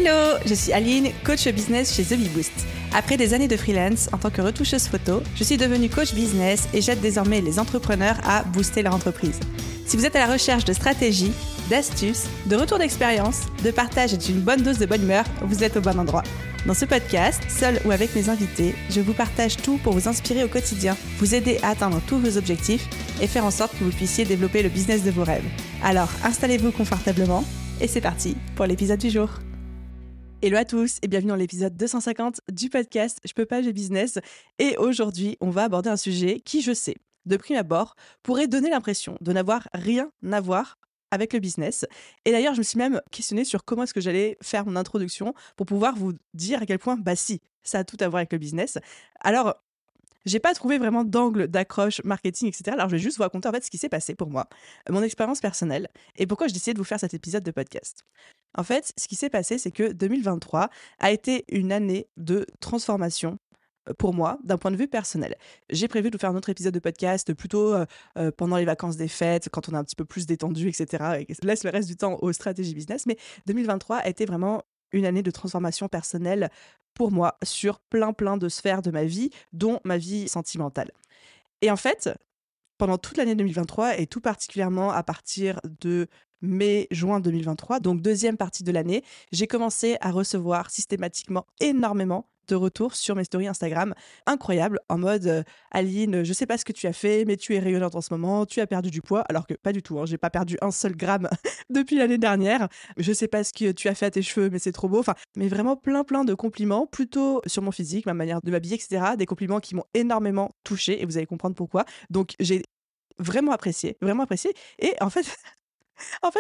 Hello, je suis Aline, coach business chez The Bee Boost. Après des années de freelance en tant que retoucheuse photo, je suis devenue coach business et j'aide désormais les entrepreneurs à booster leur entreprise. Si vous êtes à la recherche de stratégies, d'astuces, de retours d'expérience, de partage et d'une bonne dose de bonne humeur, vous êtes au bon endroit. Dans ce podcast, seul ou avec mes invités, je vous partage tout pour vous inspirer au quotidien, vous aider à atteindre tous vos objectifs et faire en sorte que vous puissiez développer le business de vos rêves. Alors, installez-vous confortablement et c'est parti pour l'épisode du jour. Hello à tous et bienvenue dans l'épisode 250 du podcast Je peux pas, j'ai business. Et aujourd'hui, on va aborder un sujet qui, je sais, de prime abord, pourrait donner l'impression de n'avoir rien à voir avec le business. Et d'ailleurs, je me suis même questionnée sur comment est-ce que j'allais faire mon introduction pour pouvoir vous dire à quel point, si, ça a tout à voir avec le business. Alors, j'ai pas trouvé vraiment d'angle d'accroche, marketing, etc. Alors, je vais juste vous raconter en fait ce qui s'est passé pour moi, mon expérience personnelle et pourquoi j'ai décidé de vous faire cet épisode de podcast. En fait, ce qui s'est passé, c'est que 2023 a été une année de transformation pour moi, d'un point de vue personnel. J'ai prévu de vous faire un autre épisode de podcast plutôt pendant les vacances des fêtes, quand on est un petit peu plus détendu, etc. Et laisse le reste du temps aux stratégies business. Mais 2023 a été vraiment une année de transformation personnelle pour moi sur plein de sphères de ma vie, dont ma vie sentimentale. Et en fait, pendant toute l'année 2023 et tout particulièrement à partir de mai-juin 2023, donc deuxième partie de l'année, j'ai commencé à recevoir systématiquement énormément de retours sur mes stories Instagram. Incroyable, en mode Aline, je sais pas ce que tu as fait, mais tu es rayonnante en ce moment, tu as perdu du poids, alors que pas du tout, j'ai pas perdu un seul gramme depuis l'année dernière. Je sais pas ce que tu as fait à tes cheveux, mais c'est trop beau. Enfin, mais vraiment plein de compliments, plutôt sur mon physique, ma manière de m'habiller, etc. Des compliments qui m'ont énormément touchée et vous allez comprendre pourquoi. Donc j'ai vraiment apprécié, vraiment apprécié. Et en fait,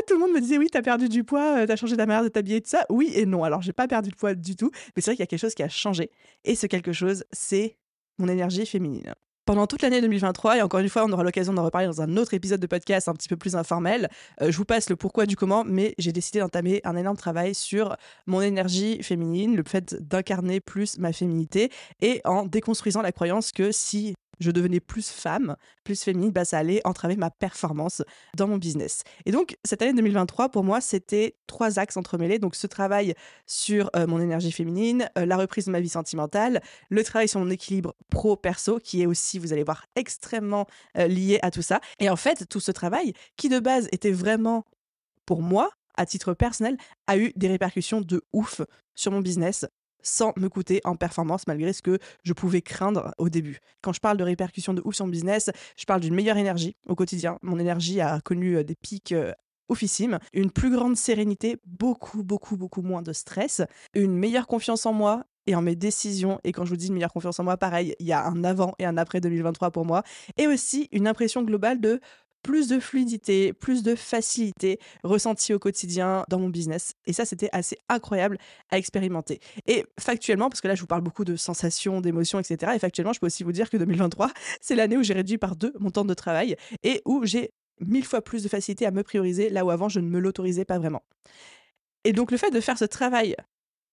tout le monde me disait: «Oui, t'as perdu du poids, tu changé ta manière de t'habiller et tout ça». Oui et non. Alors j'ai pas perdu de poids du tout, mais c'est vrai qu'il y a quelque chose qui a changé et ce quelque chose, c'est mon énergie féminine. Pendant toute l'année 2023 et encore une fois, on aura l'occasion d'en reparler dans un autre épisode de podcast un petit peu plus informel, je vous passe le pourquoi du comment, mais j'ai décidé d'entamer un énorme travail sur mon énergie féminine, le fait d'incarner plus ma féminité et en déconstruisant la croyance que si je devenais plus femme, plus féminine, ça allait entraver ma performance dans mon business. Et donc, cette année 2023, pour moi, c'était 3 axes entremêlés. Donc, ce travail sur mon énergie féminine, la reprise de ma vie sentimentale, le travail sur mon équilibre pro-perso, qui est aussi, vous allez voir, extrêmement lié à tout ça. Et en fait, tout ce travail, qui de base était vraiment pour moi, à titre personnel, a eu des répercussions de ouf sur mon business sans me coûter en performance malgré ce que je pouvais craindre au début. Quand je parle de répercussions de ouf sur mon business, je parle d'une meilleure énergie au quotidien. Mon énergie a connu des pics oufissimes, une plus grande sérénité, beaucoup moins de stress, une meilleure confiance en moi et en mes décisions. Et quand je vous dis une meilleure confiance en moi, pareil, il y a un avant et un après 2023 pour moi. Et aussi une impression globale de plus de fluidité, plus de facilité ressentie au quotidien dans mon business. Et ça, c'était assez incroyable à expérimenter. Et factuellement, parce que là, je vous parle beaucoup de sensations, d'émotions, etc. Et factuellement, je peux aussi vous dire que 2023, c'est l'année où j'ai réduit par 2 mon temps de travail et où j'ai 1000 fois plus de facilité à me prioriser, là où avant, je ne me l'autorisais pas vraiment. Et donc, le fait de faire ce travail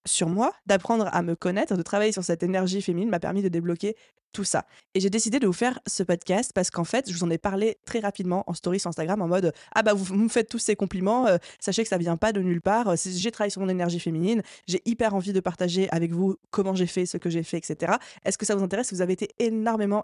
sur moi, d'apprendre à me connaître, de travailler sur cette énergie féminine m'a permis de débloquer tout ça. Et j'ai décidé de vous faire ce podcast parce qu'en fait, je vous en ai parlé très rapidement en story sur Instagram en mode « Ah vous me faites tous ces compliments, sachez que ça vient pas de nulle part, j'ai travaillé sur mon énergie féminine, j'ai hyper envie de partager avec vous comment j'ai fait, ce que j'ai fait, etc. Est-ce que ça vous intéresse ?» Vous avez été énormément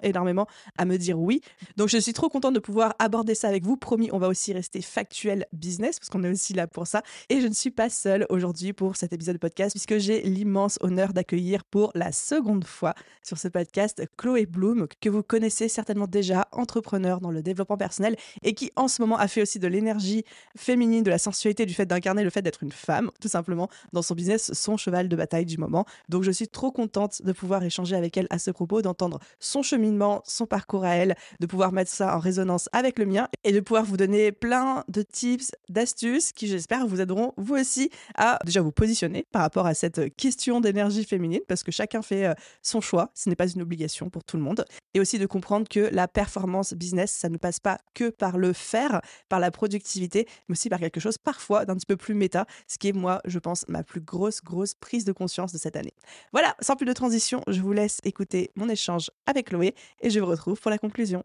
à me dire oui. Donc je suis trop contente de pouvoir aborder ça avec vous. Promis, on va aussi rester factuel business parce qu'on est aussi là pour ça. Et je ne suis pas seule aujourd'hui pour cet épisode de podcast puisque j'ai l'immense honneur d'accueillir pour la seconde fois sur ce podcast Chloé Bloom, que vous connaissez certainement déjà, entrepreneur dans le développement personnel et qui en ce moment a fait aussi de l'énergie féminine, de la sensualité, du fait d'incarner le fait d'être une femme, tout simplement, dans son business, son cheval de bataille du moment. Donc je suis trop contente de pouvoir échanger avec elle à ce propos, d'entendre son cheminement, son parcours à elle, de pouvoir mettre ça en résonance avec le mien et de pouvoir vous donner plein de tips, d'astuces qui, j'espère, vous aideront vous aussi à déjà vous positionner par rapport à cette question d'énergie féminine parce que chacun fait son choix, ce n'est pas une obligation pour tout le monde. Et aussi de comprendre que la performance business, ça ne passe pas que par le faire, par la productivité, mais aussi par quelque chose parfois d'un petit peu plus méta, ce qui est moi, je pense, ma plus grosse prise de conscience de cette année. Voilà, sans plus de transition, je vous laisse écouter mon échange avec Chloé et je vous retrouve pour la conclusion.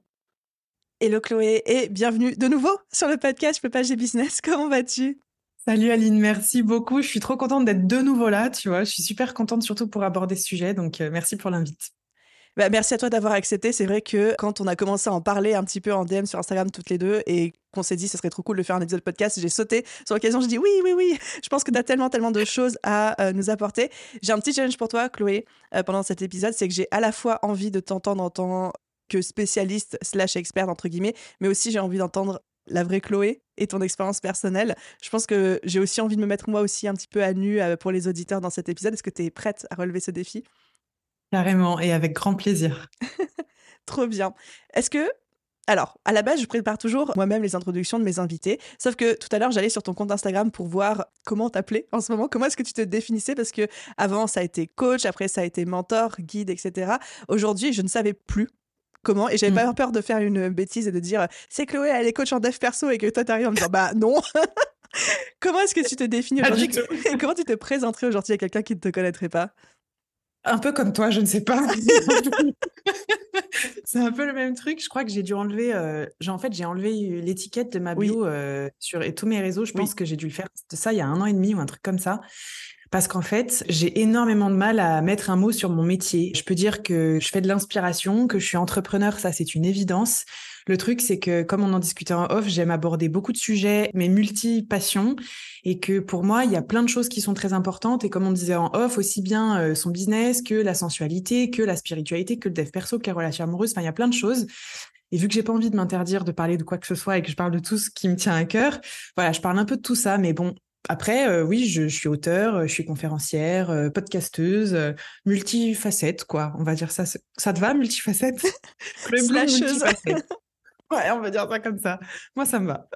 Hello Chloé et bienvenue de nouveau sur le podcast Je peux pas, j'ai business, comment vas-tu ? Salut Aline, merci beaucoup. Je suis trop contente d'être de nouveau là, tu vois. Je suis super contente surtout pour aborder ce sujet, donc merci pour l'invite. Bah, merci à toi d'avoir accepté. C'est vrai que quand on a commencé à en parler un petit peu en DM sur Instagram toutes les deux et qu'on s'est dit ce serait trop cool de faire un épisode podcast, j'ai sauté sur l'occasion. Je dis oui, oui, oui. Je pense que tu as tellement de choses à nous apporter. J'ai un petit challenge pour toi, Chloé, pendant cet épisode. C'est que j'ai à la fois envie de t'entendre en tant que spécialiste slash experte, entre guillemets, mais aussi j'ai envie d'entendre la vraie Chloé et ton expérience personnelle. Je pense que j'ai aussi envie de me mettre moi aussi un petit peu à nu pour les auditeurs dans cet épisode. Est-ce que tu es prête à relever ce défi? Carrément, et avec grand plaisir. Trop bien. Est-ce que alors, à la base, je prépare toujours moi-même les introductions de mes invités. Sauf que tout à l'heure, j'allais sur ton compte Instagram pour voir comment t'appeler en ce moment. Comment est-ce que tu te définissais? Parce que avant, ça a été coach, après, ça a été mentor, guide, etc. Aujourd'hui, je ne savais plus comment et j'avais pas Mm. peur de faire une bêtise et de dire c'est Chloé, elle est coach en dev perso et que toi, t'arrives en me disant bah non. Comment est-ce que tu te définis Pas aujourd'hui du tout. et comment tu te présenterais aujourd'hui à quelqu'un qui ne te connaîtrait pas? Un peu comme toi, je ne sais pas. C'est un peu le même truc. Je crois que j'ai dû enlever, en fait, j'ai enlevé l'étiquette de ma Oui, bio sur et tous mes réseaux. Je pense oui. que j'ai dû le faire de ça il y a 1 an et demi ou un truc comme ça. Parce qu'en fait, j'ai énormément de mal à mettre un mot sur mon métier. Je peux dire que je fais de l'inspiration, que je suis entrepreneur, ça c'est une évidence. Le truc, c'est que comme on en discutait en off, j'aime aborder beaucoup de sujets, mes multi-passions, et que pour moi, il y a plein de choses qui sont très importantes. Et comme on disait en off, aussi bien son business que la sensualité, que la spiritualité, que le dev perso, que les relations amoureuses, enfin, il y a plein de choses. Et vu que j'ai pas envie de m'interdire de parler de quoi que ce soit et que je parle de tout ce qui me tient à cœur, voilà, je parle un peu de tout ça. Mais bon, après, oui, je suis auteure, je suis conférencière, podcasteuse, multifacette, quoi. On va dire ça. Ça te va, multifacette? Chloé Bloom, Slasheuse. multifacette. Ouais, on va dire ça comme ça. Moi, ça me va.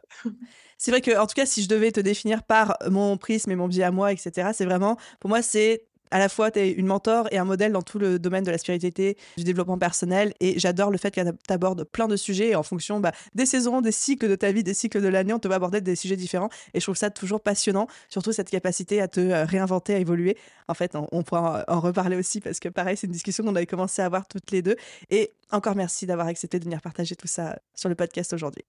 C'est vrai que, en tout cas, si je devais te définir par mon prisme et mon biais à moi, etc., c'est vraiment, pour moi, c'est à la fois, tu es une mentor et un modèle dans tout le domaine de la spiritualité, du développement personnel. Et j'adore le fait que tu abordes plein de sujets et en fonction des saisons, des cycles de ta vie, des cycles de l'année, on te va aborder des sujets différents. Et je trouve ça toujours passionnant, surtout cette capacité à te réinventer, à évoluer. En fait, on pourra en reparler aussi parce que, pareil, c'est une discussion qu'on avait commencé à avoir toutes les deux. Et encore merci d'avoir accepté de venir partager tout ça sur le podcast aujourd'hui.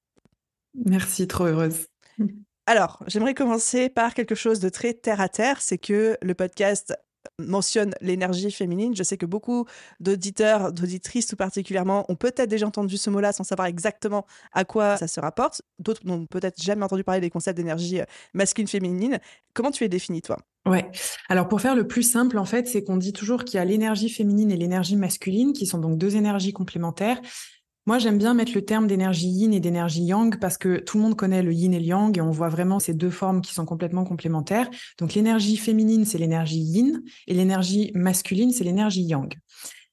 Merci, trop heureuse. Alors, j'aimerais commencer par quelque chose de très terre à terre, c'est que le podcast mentionne l'énergie féminine. Je sais que beaucoup d'auditeurs, d'auditrices tout particulièrement, ont peut-être déjà entendu ce mot-là sans savoir exactement à quoi ça se rapporte. D'autres n'ont peut-être jamais entendu parler des concepts d'énergie masculine-féminine. Comment tu es définie, toi? Ouais. Alors pour faire le plus simple, en fait, c'est qu'on dit toujours qu'il y a l'énergie féminine et l'énergie masculine, qui sont donc deux énergies complémentaires. Moi, j'aime bien mettre le terme d'énergie yin et d'énergie yang parce que tout le monde connaît le yin et le yang et on voit vraiment ces deux formes qui sont complètement complémentaires. Donc l'énergie féminine, c'est l'énergie yin et l'énergie masculine, c'est l'énergie yang.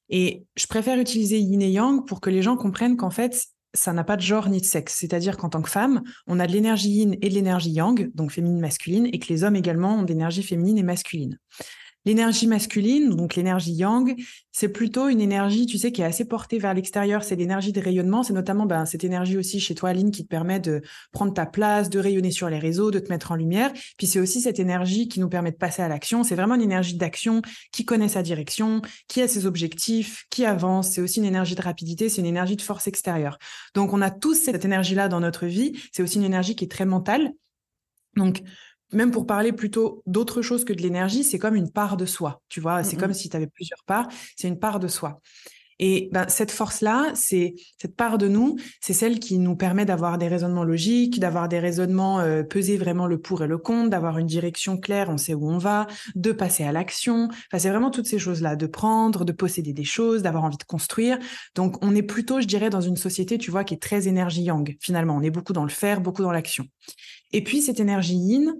Et je préfère utiliser yin et yang pour que les gens comprennent qu'en fait, ça n'a pas de genre ni de sexe. C'est-à-dire qu'en tant que femme, on a de l'énergie yin et de l'énergie yang, donc féminine, masculine, et que les hommes également ont de l'énergie féminine et masculine. L'énergie masculine, donc l'énergie yang, c'est plutôt une énergie, tu sais, qui est assez portée vers l'extérieur. C'est l'énergie de rayonnement. C'est notamment cette énergie aussi chez toi, Aline, qui te permet de prendre ta place, de rayonner sur les réseaux, de te mettre en lumière. Puis c'est aussi cette énergie qui nous permet de passer à l'action. C'est vraiment une énergie d'action qui connaît sa direction, qui a ses objectifs, qui avance. C'est aussi une énergie de rapidité, c'est une énergie de force extérieure. Donc on a tous cette énergie-là dans notre vie. C'est aussi une énergie qui est très mentale. Donc, même pour parler plutôt d'autre chose que de l'énergie, c'est comme une part de soi, tu vois, c'est comme si tu avais plusieurs parts, c'est une part de soi. Et cette force-là, c'est cette part de nous, c'est celle qui nous permet d'avoir des raisonnements logiques, d'avoir des raisonnements peser vraiment le pour et le contre, d'avoir une direction claire, on sait où on va, de passer à l'action. Enfin, c'est vraiment toutes ces choses-là, de prendre, de posséder des choses, d'avoir envie de construire. Donc, on est plutôt, je dirais, dans une société, tu vois, qui est très énergie yang. Finalement, on est beaucoup dans le faire, beaucoup dans l'action. Et puis, cette énergie yin,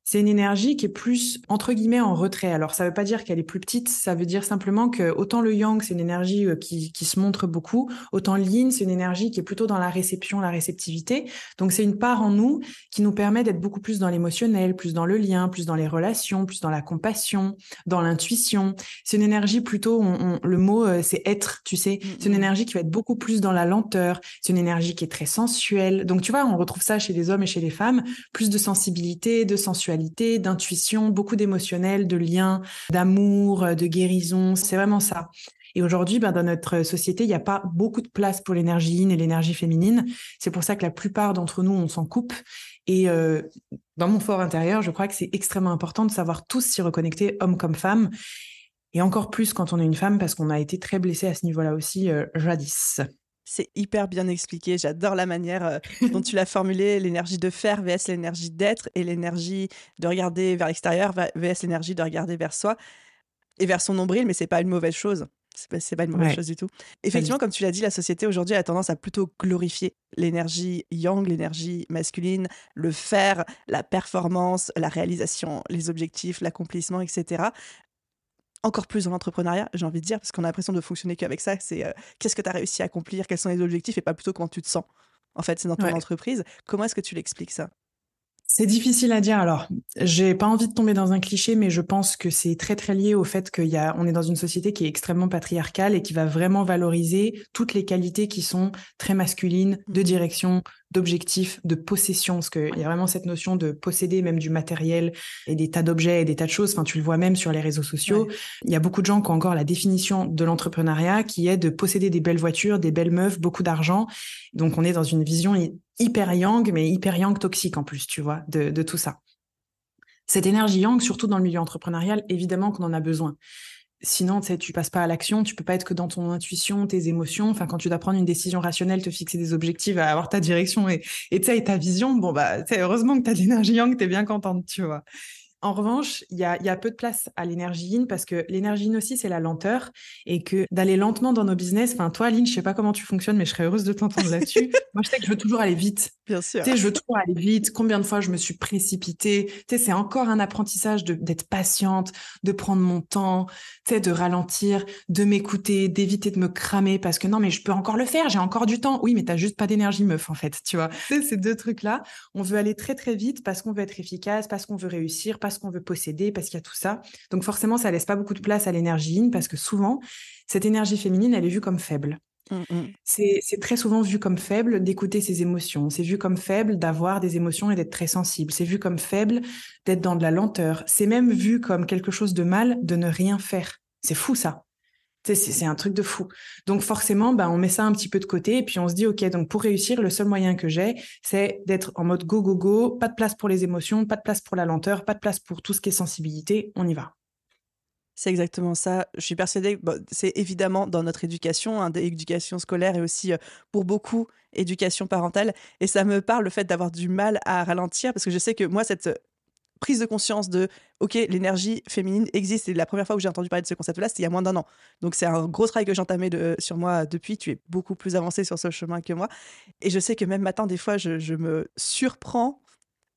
c'est une énergie qui est plus, entre guillemets, en retrait. Alors, ça veut pas dire qu'elle est plus petite, ça veut dire simplement que autant le yang, c'est une énergie qui se montre beaucoup, autant le yin, c'est une énergie qui est plutôt dans la réception, la réceptivité. Donc, c'est une part en nous qui nous permet d'être beaucoup plus dans l'émotionnel, plus dans le lien, plus dans les relations, plus dans la compassion, dans l'intuition. C'est une énergie plutôt, le mot, c'est être, tu sais. C'est une énergie qui va être beaucoup plus dans la lenteur. C'est une énergie qui est très sensuelle. Donc, tu vois, on retrouve ça chez les hommes et chez les femmes. Plus de sensibilité, de sensualité, d'intuition, beaucoup d'émotionnel, de lien, d'amour, de guérison. C'est vraiment ça. Et aujourd'hui, dans notre société, il n'y a pas beaucoup de place pour l'énergie yin et l'énergie féminine. C'est pour ça que la plupart d'entre nous, on s'en coupe. Et dans mon fort intérieur, je crois que c'est extrêmement important de savoir tous s'y reconnecter, hommes comme femmes, et encore plus quand on est une femme, parce qu'on a été très blessé à ce niveau-là aussi jadis. C'est hyper bien expliqué. J'adore la manière dont tu l'as formulé, l'énergie de faire vs l'énergie d'être et l'énergie de regarder vers l'extérieur vs l'énergie de regarder vers soi et vers son nombril, mais c'est pas une mauvaise chose. C'est pas une mauvaise Ouais, chose du tout. pas du Effectivement, tout. comme tu l'as dit, la société aujourd'hui a tendance à plutôt glorifier l'énergie yang, l'énergie masculine, le faire, la performance, la réalisation, les objectifs, l'accomplissement, etc. Encore plus dans l'entrepreneuriat, j'ai envie de dire, parce qu'on a l'impression de fonctionner qu'avec ça. C'est qu'est-ce que tu as réussi à accomplir, quels sont les objectifs, et pas plutôt comment tu te sens. En fait, c'est dans ton Ouais. entreprise. Comment est-ce que tu l'expliques ça? C'est difficile à dire. Alors, j'ai pas envie de tomber dans un cliché, mais je pense que c'est très très lié au fait on est dans une société qui est extrêmement patriarcale et qui va vraiment valoriser toutes les qualités qui sont très masculines, de Mhm. direction, d'objectif, de possession, parce qu'il y a vraiment cette notion de posséder même du matériel et des tas d'objets et des tas de choses. Enfin, tu le vois même sur les réseaux sociaux. Ouais. Il y a beaucoup de gens qui ont encore la définition de l'entrepreneuriat qui est de posséder des belles voitures, des belles meufs, beaucoup d'argent. Donc, on est dans une vision hyper yang, mais hyper yang toxique en plus, tu vois, de tout ça. Cette énergie yang, surtout dans le milieu entrepreneurial, évidemment qu'on en a besoin. Sinon, tu sais, tu passes pas à l'action, tu peux pas être que dans ton intuition, tes émotions. Enfin, quand tu dois prendre une décision rationnelle, te fixer des objectifs, avoir ta direction et tu sais, et ta vision, bon, bah, tu sais, heureusement que t'as de l'énergie yang, t'es bien contente, tu vois. En revanche, il y a peu de place à l'énergie yin parce que l'énergie yin aussi, c'est la lenteur et que d'aller lentement dans nos business, enfin, toi, Aline, je sais pas comment tu fonctionnes, mais je serais heureuse de t'entendre là-dessus. Moi, je sais que je veux toujours aller vite. Bien sûr. Tu sais, je veux toujours aller vite. Combien de fois je me suis précipitée? Tu sais, c'est encore un apprentissage d'être patiente, de prendre mon temps, tu sais, de ralentir, de m'écouter, d'éviter de me cramer parce que non, mais je peux encore le faire, j'ai encore du temps. Oui, mais t'as juste pas d'énergie, meuf, en fait, tu vois. Tu sais, ces deux trucs-là, on veut aller très, très vite parce qu'on veut être efficace, parce qu'on veut réussir, parce qu'on veut posséder, parce qu'il y a tout ça. Donc, forcément, ça laisse pas beaucoup de place à l'énergie yin parce que souvent, cette énergie féminine, elle est vue comme faible. Mm. C'est très souvent vu comme faible d'écouter ses émotions. C'est vu comme faible d'avoir des émotions et d'être très sensible. C'est vu comme faible d'être dans de la lenteur. C'est même vu comme quelque chose de mal de ne rien faire. C'est fou ça. Tu sais, c'est un truc de fou. Donc forcément, bah, on met ça un petit peu de côté et puis on se dit, OK, donc pour réussir, le seul moyen que j'ai, c'est d'être en mode go, go, go, pas de place pour les émotions, pas de place pour la lenteur, pas de place pour tout ce qui est sensibilité, on y va. C'est exactement ça. Je suis persuadée que c'est évidemment dans notre éducation, hein, éducation scolaire et aussi pour beaucoup éducation parentale. Et ça me parle le fait d'avoir du mal à ralentir parce que je sais que moi, cette prise de conscience de OK, l'énergie féminine existe. Et la première fois où j'ai entendu parler de ce concept-là, c'était il y a moins d'1 an. Donc c'est un gros travail que j'entamais sur moi depuis. Tu es beaucoup plus avancée sur ce chemin que moi. Et je sais que même maintenant, des fois, je me surprends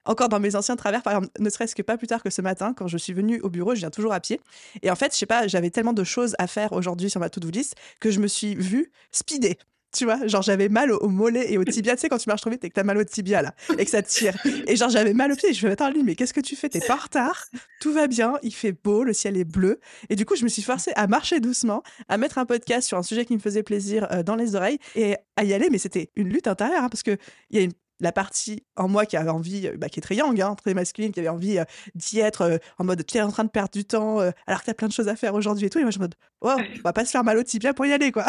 encore dans mes anciens travers, par exemple, ne serait-ce que pas plus tard que ce matin, quand je suis venue au bureau, je viens toujours à pied. Et en fait, je sais pas, j'avais tellement de choses à faire aujourd'hui sur ma to-do list que je me suis vue speeder. Tu vois, genre j'avais mal au mollet et au tibia. Tu sais, quand tu marches trop vite et que t'as mal au tibia là, et que ça tire. Et genre j'avais mal au pied. Et je me attends, Aline, mais qu'est-ce que tu fais? T'es pas en retard. Tout va bien. Il fait beau. Le ciel est bleu. Et du coup, je me suis forcée à marcher doucement, à mettre un podcast sur un sujet qui me faisait plaisir dans les oreilles et à y aller. Mais c'était une lutte intérieure hein, parce que il y a la partie en moi qui avait envie, qui est très yang, hein, très masculine, qui avait envie d'y être en mode tu es en train de perdre du temps alors que tu as plein de choses à faire aujourd'hui et tout. Et moi, je me dis, oh, on va pas se faire mal au tibia pour y aller, quoi.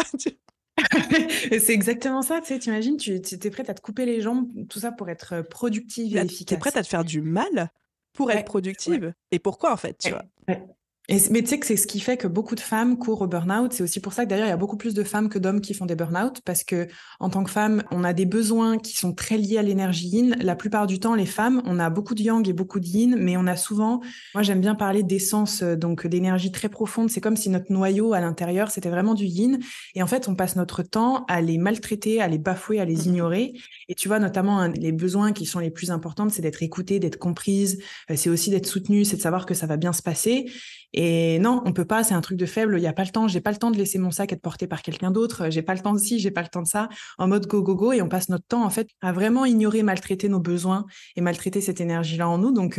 C'est exactement ça, tu sais, t'imagines, tu es prête à te couper les jambes, tout ça pour être productive et T'es prête efficace. à te faire du mal pour être Ouais, ouais, productive. Et pourquoi, en fait, tu vois? ouais, ouais. Mais tu sais que c'est ce qui fait que beaucoup de femmes courent au burn-out. C'est aussi pour ça que d'ailleurs, il y a beaucoup plus de femmes que d'hommes qui font des burn-out parce que en tant que femme, on a des besoins qui sont très liés à l'énergie yin. La plupart du temps, les femmes, on a beaucoup de yang et beaucoup de yin, mais on a souvent, moi j'aime bien parler d'essence, donc d'énergie très profonde. C'est comme si notre noyau à l'intérieur, c'était vraiment du yin. Et en fait, on passe notre temps à les maltraiter, à les bafouer, à les Mhm. ignorer. Et tu vois, notamment, les besoins qui sont les plus importants, c'est d'être écoutée, d'être comprise. C'est aussi d'être soutenue, c'est de savoir que ça va bien se passer. Et non, on peut pas, c'est un truc de faible, il y a pas le temps, j'ai pas le temps de laisser mon sac être porté par quelqu'un d'autre, j'ai pas le temps de ci, j'ai pas le temps de ça, en mode go go go et on passe notre temps en fait à vraiment ignorer, maltraiter nos besoins et maltraiter cette énergie-là en nous. Donc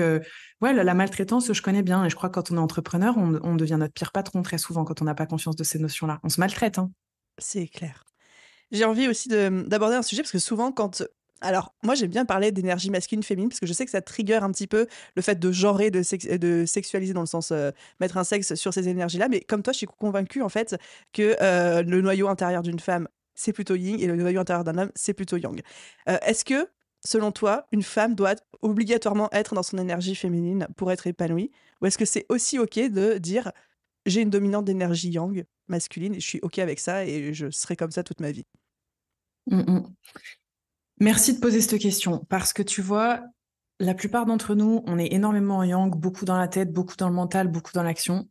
ouais, la maltraitance, je connais bien et je crois que quand on est entrepreneur, on devient notre pire patron très souvent quand on n'a pas conscience de ces notions-là. On se maltraite, hein. C'est clair. J'ai envie aussi d'aborder un sujet parce que souvent, quand. Alors, moi, j'aime bien parler d'énergie masculine, féminine, parce que je sais que ça trigger un petit peu le fait de genrer, de sexualiser, dans le sens mettre un sexe sur ces énergies-là. Mais comme toi, je suis convaincue, en fait, que le noyau intérieur d'une femme, c'est plutôt yin, et le noyau intérieur d'un homme, c'est plutôt yang. Est-ce que selon toi, une femme doit obligatoirement être dans son énergie féminine pour être épanouie? Ou est-ce que c'est aussi OK de dire j'ai une dominante d'énergie yang, masculine, et je suis OK avec ça et je serai comme ça toute ma vie? Mm, mm. Merci de poser cette question parce que tu vois, la plupart d'entre nous, on est énormément en yang, beaucoup dans la tête, beaucoup dans le mental, beaucoup dans l'action.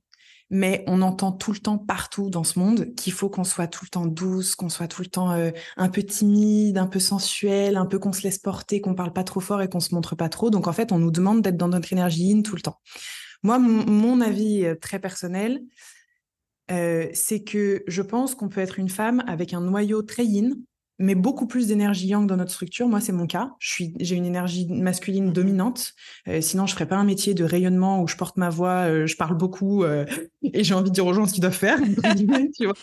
Mais on entend tout le temps partout dans ce monde qu'il faut qu'on soit tout le temps douce, qu'on soit tout le temps un peu timide, un peu sensuel, un peu qu'on se laisse porter, qu'on parle pas trop fort et qu'on se montre pas trop. Donc en fait, on nous demande d'être dans notre énergie yin tout le temps. Moi, mon avis très personnel, c'est que je pense qu'on peut être une femme avec un noyau très yin, mais beaucoup plus d'énergie yang dans notre structure. Moi, c'est mon cas. J'ai une énergie masculine dominante. Sinon, je ferais pas un métier de rayonnement où je porte ma voix, je parle beaucoup et j'ai envie de dire aux gens ce qu'ils doivent faire. Tu vois.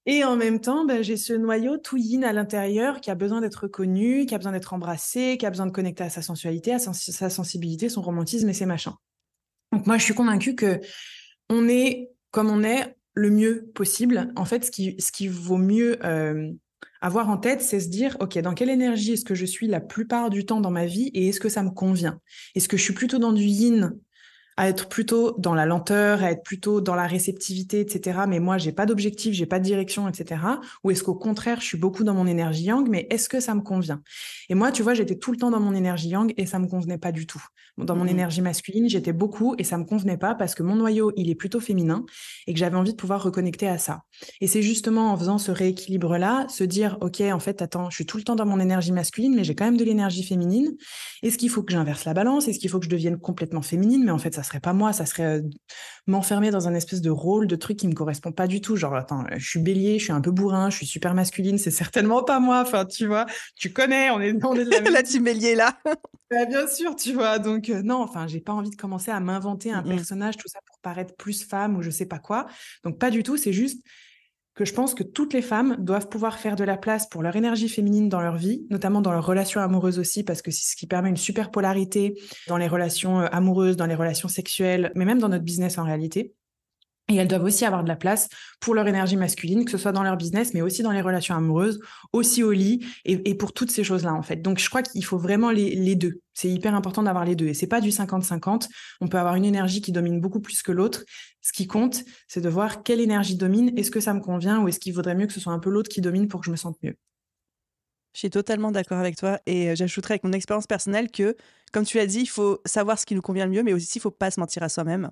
Et en même temps, j'ai ce noyau tout yin à l'intérieur qui a besoin d'être reconnu, qui a besoin d'être embrassé, qui a besoin de connecter à sa sensualité, à sa sensibilité, son romantisme et ses machins. Donc moi, je suis convaincue que on est comme on est le mieux possible. En fait, ce qui vaut mieux avoir en tête, c'est se dire, OK, dans quelle énergie est-ce que je suis la plupart du temps dans ma vie et est-ce que ça me convient? Est-ce que je suis plutôt dans du yin, à être plutôt dans la lenteur, à être plutôt dans la réceptivité, etc. Mais moi, j'ai pas d'objectif, j'ai pas de direction, etc. Ou est-ce qu'au contraire, je suis beaucoup dans mon énergie yang, mais est-ce que ça me convient? Et moi, tu vois, j'étais tout le temps dans mon énergie yang et ça me convenait pas du tout. Dans mon énergie masculine, j'étais beaucoup et ça me convenait pas parce que mon noyau, il est plutôt féminin et que j'avais envie de pouvoir reconnecter à ça. Et c'est justement en faisant ce rééquilibre-là, se dire, OK, en fait, attends, je suis tout le temps dans mon énergie masculine, mais j'ai quand même de l'énergie féminine. Est-ce qu'il faut que j'inverse la balance? Est-ce qu'il faut que je devienne complètement féminine? Mais en fait, ça serait pas moi, ça serait m'enfermer dans un espèce de rôle, de truc qui me correspond pas du tout. Genre, attends, je suis bélier, je suis un peu bourrin, je suis super masculine, c'est certainement pas moi. Enfin, tu vois, tu connais, on est de la même. La team bélier là. Bien sûr, tu vois. Donc, non, enfin, j'ai pas envie de commencer à m'inventer un personnage, tout ça pour paraître plus femme ou je sais pas quoi. Donc, pas du tout, c'est juste que je pense que toutes les femmes doivent pouvoir faire de la place pour leur énergie féminine dans leur vie, notamment dans leurs relations amoureuses aussi, parce que c'est ce qui permet une super polarité dans les relations amoureuses, dans les relations sexuelles, mais même dans notre business en réalité. Et elles doivent aussi avoir de la place pour leur énergie masculine, que ce soit dans leur business, mais aussi dans les relations amoureuses, aussi au lit, et pour toutes ces choses-là, en fait. Donc, je crois qu'il faut vraiment les deux. C'est hyper important d'avoir les deux. Et c'est pas du 50-50. On peut avoir une énergie qui domine beaucoup plus que l'autre. Ce qui compte, c'est de voir quelle énergie domine. Est-ce que ça me convient ou est-ce qu'il vaudrait mieux que ce soit un peu l'autre qui domine pour que je me sente mieux? Je suis totalement d'accord avec toi et j'ajouterais avec mon expérience personnelle que, comme tu l'as dit, il faut savoir ce qui nous convient le mieux, mais aussi il faut pas se mentir à soi-même.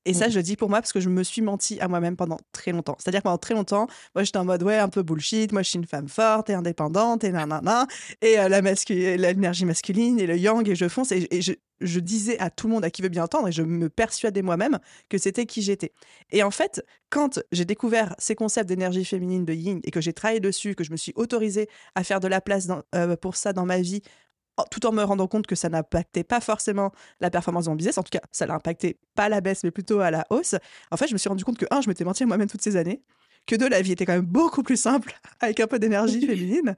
Et ça, je le dis pour moi parce que je me suis menti à moi-même pendant très longtemps. C'est-à-dire que pendant très longtemps, moi, j'étais en mode, ouais, un peu bullshit. Moi, je suis une femme forte et indépendante et nanana. Et l'énergie masculine et le yang et je fonce. Et je disais à tout le monde, à qui veut bien entendre, et je me persuadais moi-même que c'était qui j'étais. Et en fait, quand j'ai découvert ces concepts d'énergie féminine, de yin, et que j'ai travaillé dessus, que je me suis autorisée à faire de la place pour ça dans ma vie, tout en me rendant compte que ça n'impactait pas forcément la performance de mon business. En tout cas, ça l'a impacté pas à la baisse, mais plutôt à la hausse. En fait, je me suis rendu compte que, un, je m'étais menti à moi-même toutes ces années, que deux, la vie était quand même beaucoup plus simple avec un peu d'énergie féminine.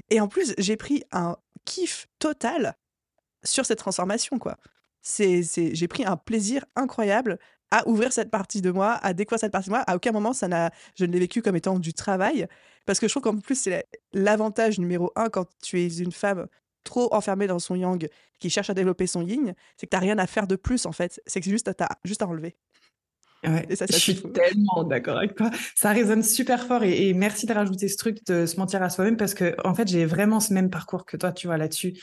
Et en plus, j'ai pris un kiff total sur cette transformation, quoi. J'ai pris un plaisir incroyable à ouvrir cette partie de moi, à découvrir cette partie de moi. À aucun moment, je ne l'ai vécu comme étant du travail. Parce que je trouve qu'en plus, c'est l'avantage numéro un quand tu es une femme trop enfermée dans son yang, qui cherche à développer son yin, c'est que tu n'as rien à faire de plus, en fait. C'est que tu as juste à enlever. Ouais, Et ça, je c'est suis fou. tellement d'accord avec toi. Ça résonne super fort et merci de rajouter ce truc de se mentir à soi-même parce que, en fait, j'ai vraiment ce même parcours que toi, tu vois, là-dessus.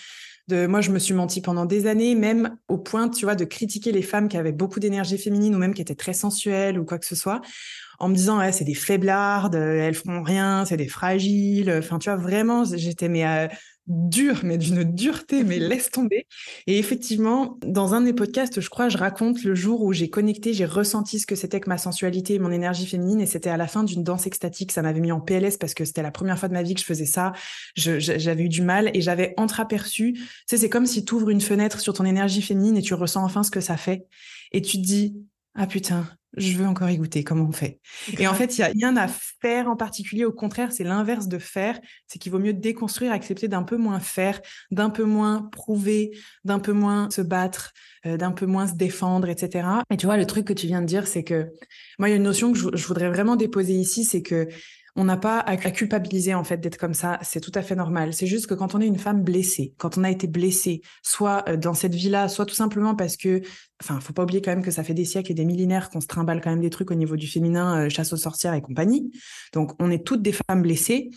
Moi, je me suis menti pendant des années, même au point, tu vois, de critiquer les femmes qui avaient beaucoup d'énergie féminine ou même qui étaient très sensuelles ou quoi que ce soit, en me disant, ouais, c'est des faiblardes, elles feront rien, c'est des fragiles. Enfin, tu vois, vraiment, j'étais dure, mais d'une dureté, mais laisse tomber. Et effectivement, dans un de mes podcasts, je crois, je raconte le jour où j'ai connecté, j'ai ressenti ce que c'était que ma sensualité et mon énergie féminine, et c'était à la fin d'une danse extatique. Ça m'avait mis en PLS parce que c'était la première fois de ma vie que je faisais ça. J'avais eu du mal et j'avais entreaperçu. Tu sais, c'est comme si tu ouvres une fenêtre sur ton énergie féminine et tu ressens enfin ce que ça fait. Et tu te dis, ah putain, je veux encore y goûter, comment on fait? Et en fait, il n'y a rien à faire en particulier. Au contraire, c'est l'inverse de faire. C'est qu'il vaut mieux déconstruire, accepter d'un peu moins faire, d'un peu moins prouver, d'un peu moins se battre, d'un peu moins se défendre, etc. Et tu vois, le truc que tu viens de dire, c'est que moi, il y a une notion que je voudrais vraiment déposer ici, c'est que On n'a pas à culpabiliser en fait d'être comme ça, c'est tout à fait normal. C'est juste que quand on est une femme blessée, quand on a été blessée, soit dans cette vie-là, soit tout simplement parce que, enfin, faut pas oublier quand même que ça fait des siècles et des millénaires qu'on se trimballe quand même des trucs au niveau du féminin, chasse aux sorcières et compagnie. Donc on est toutes des femmes blessées,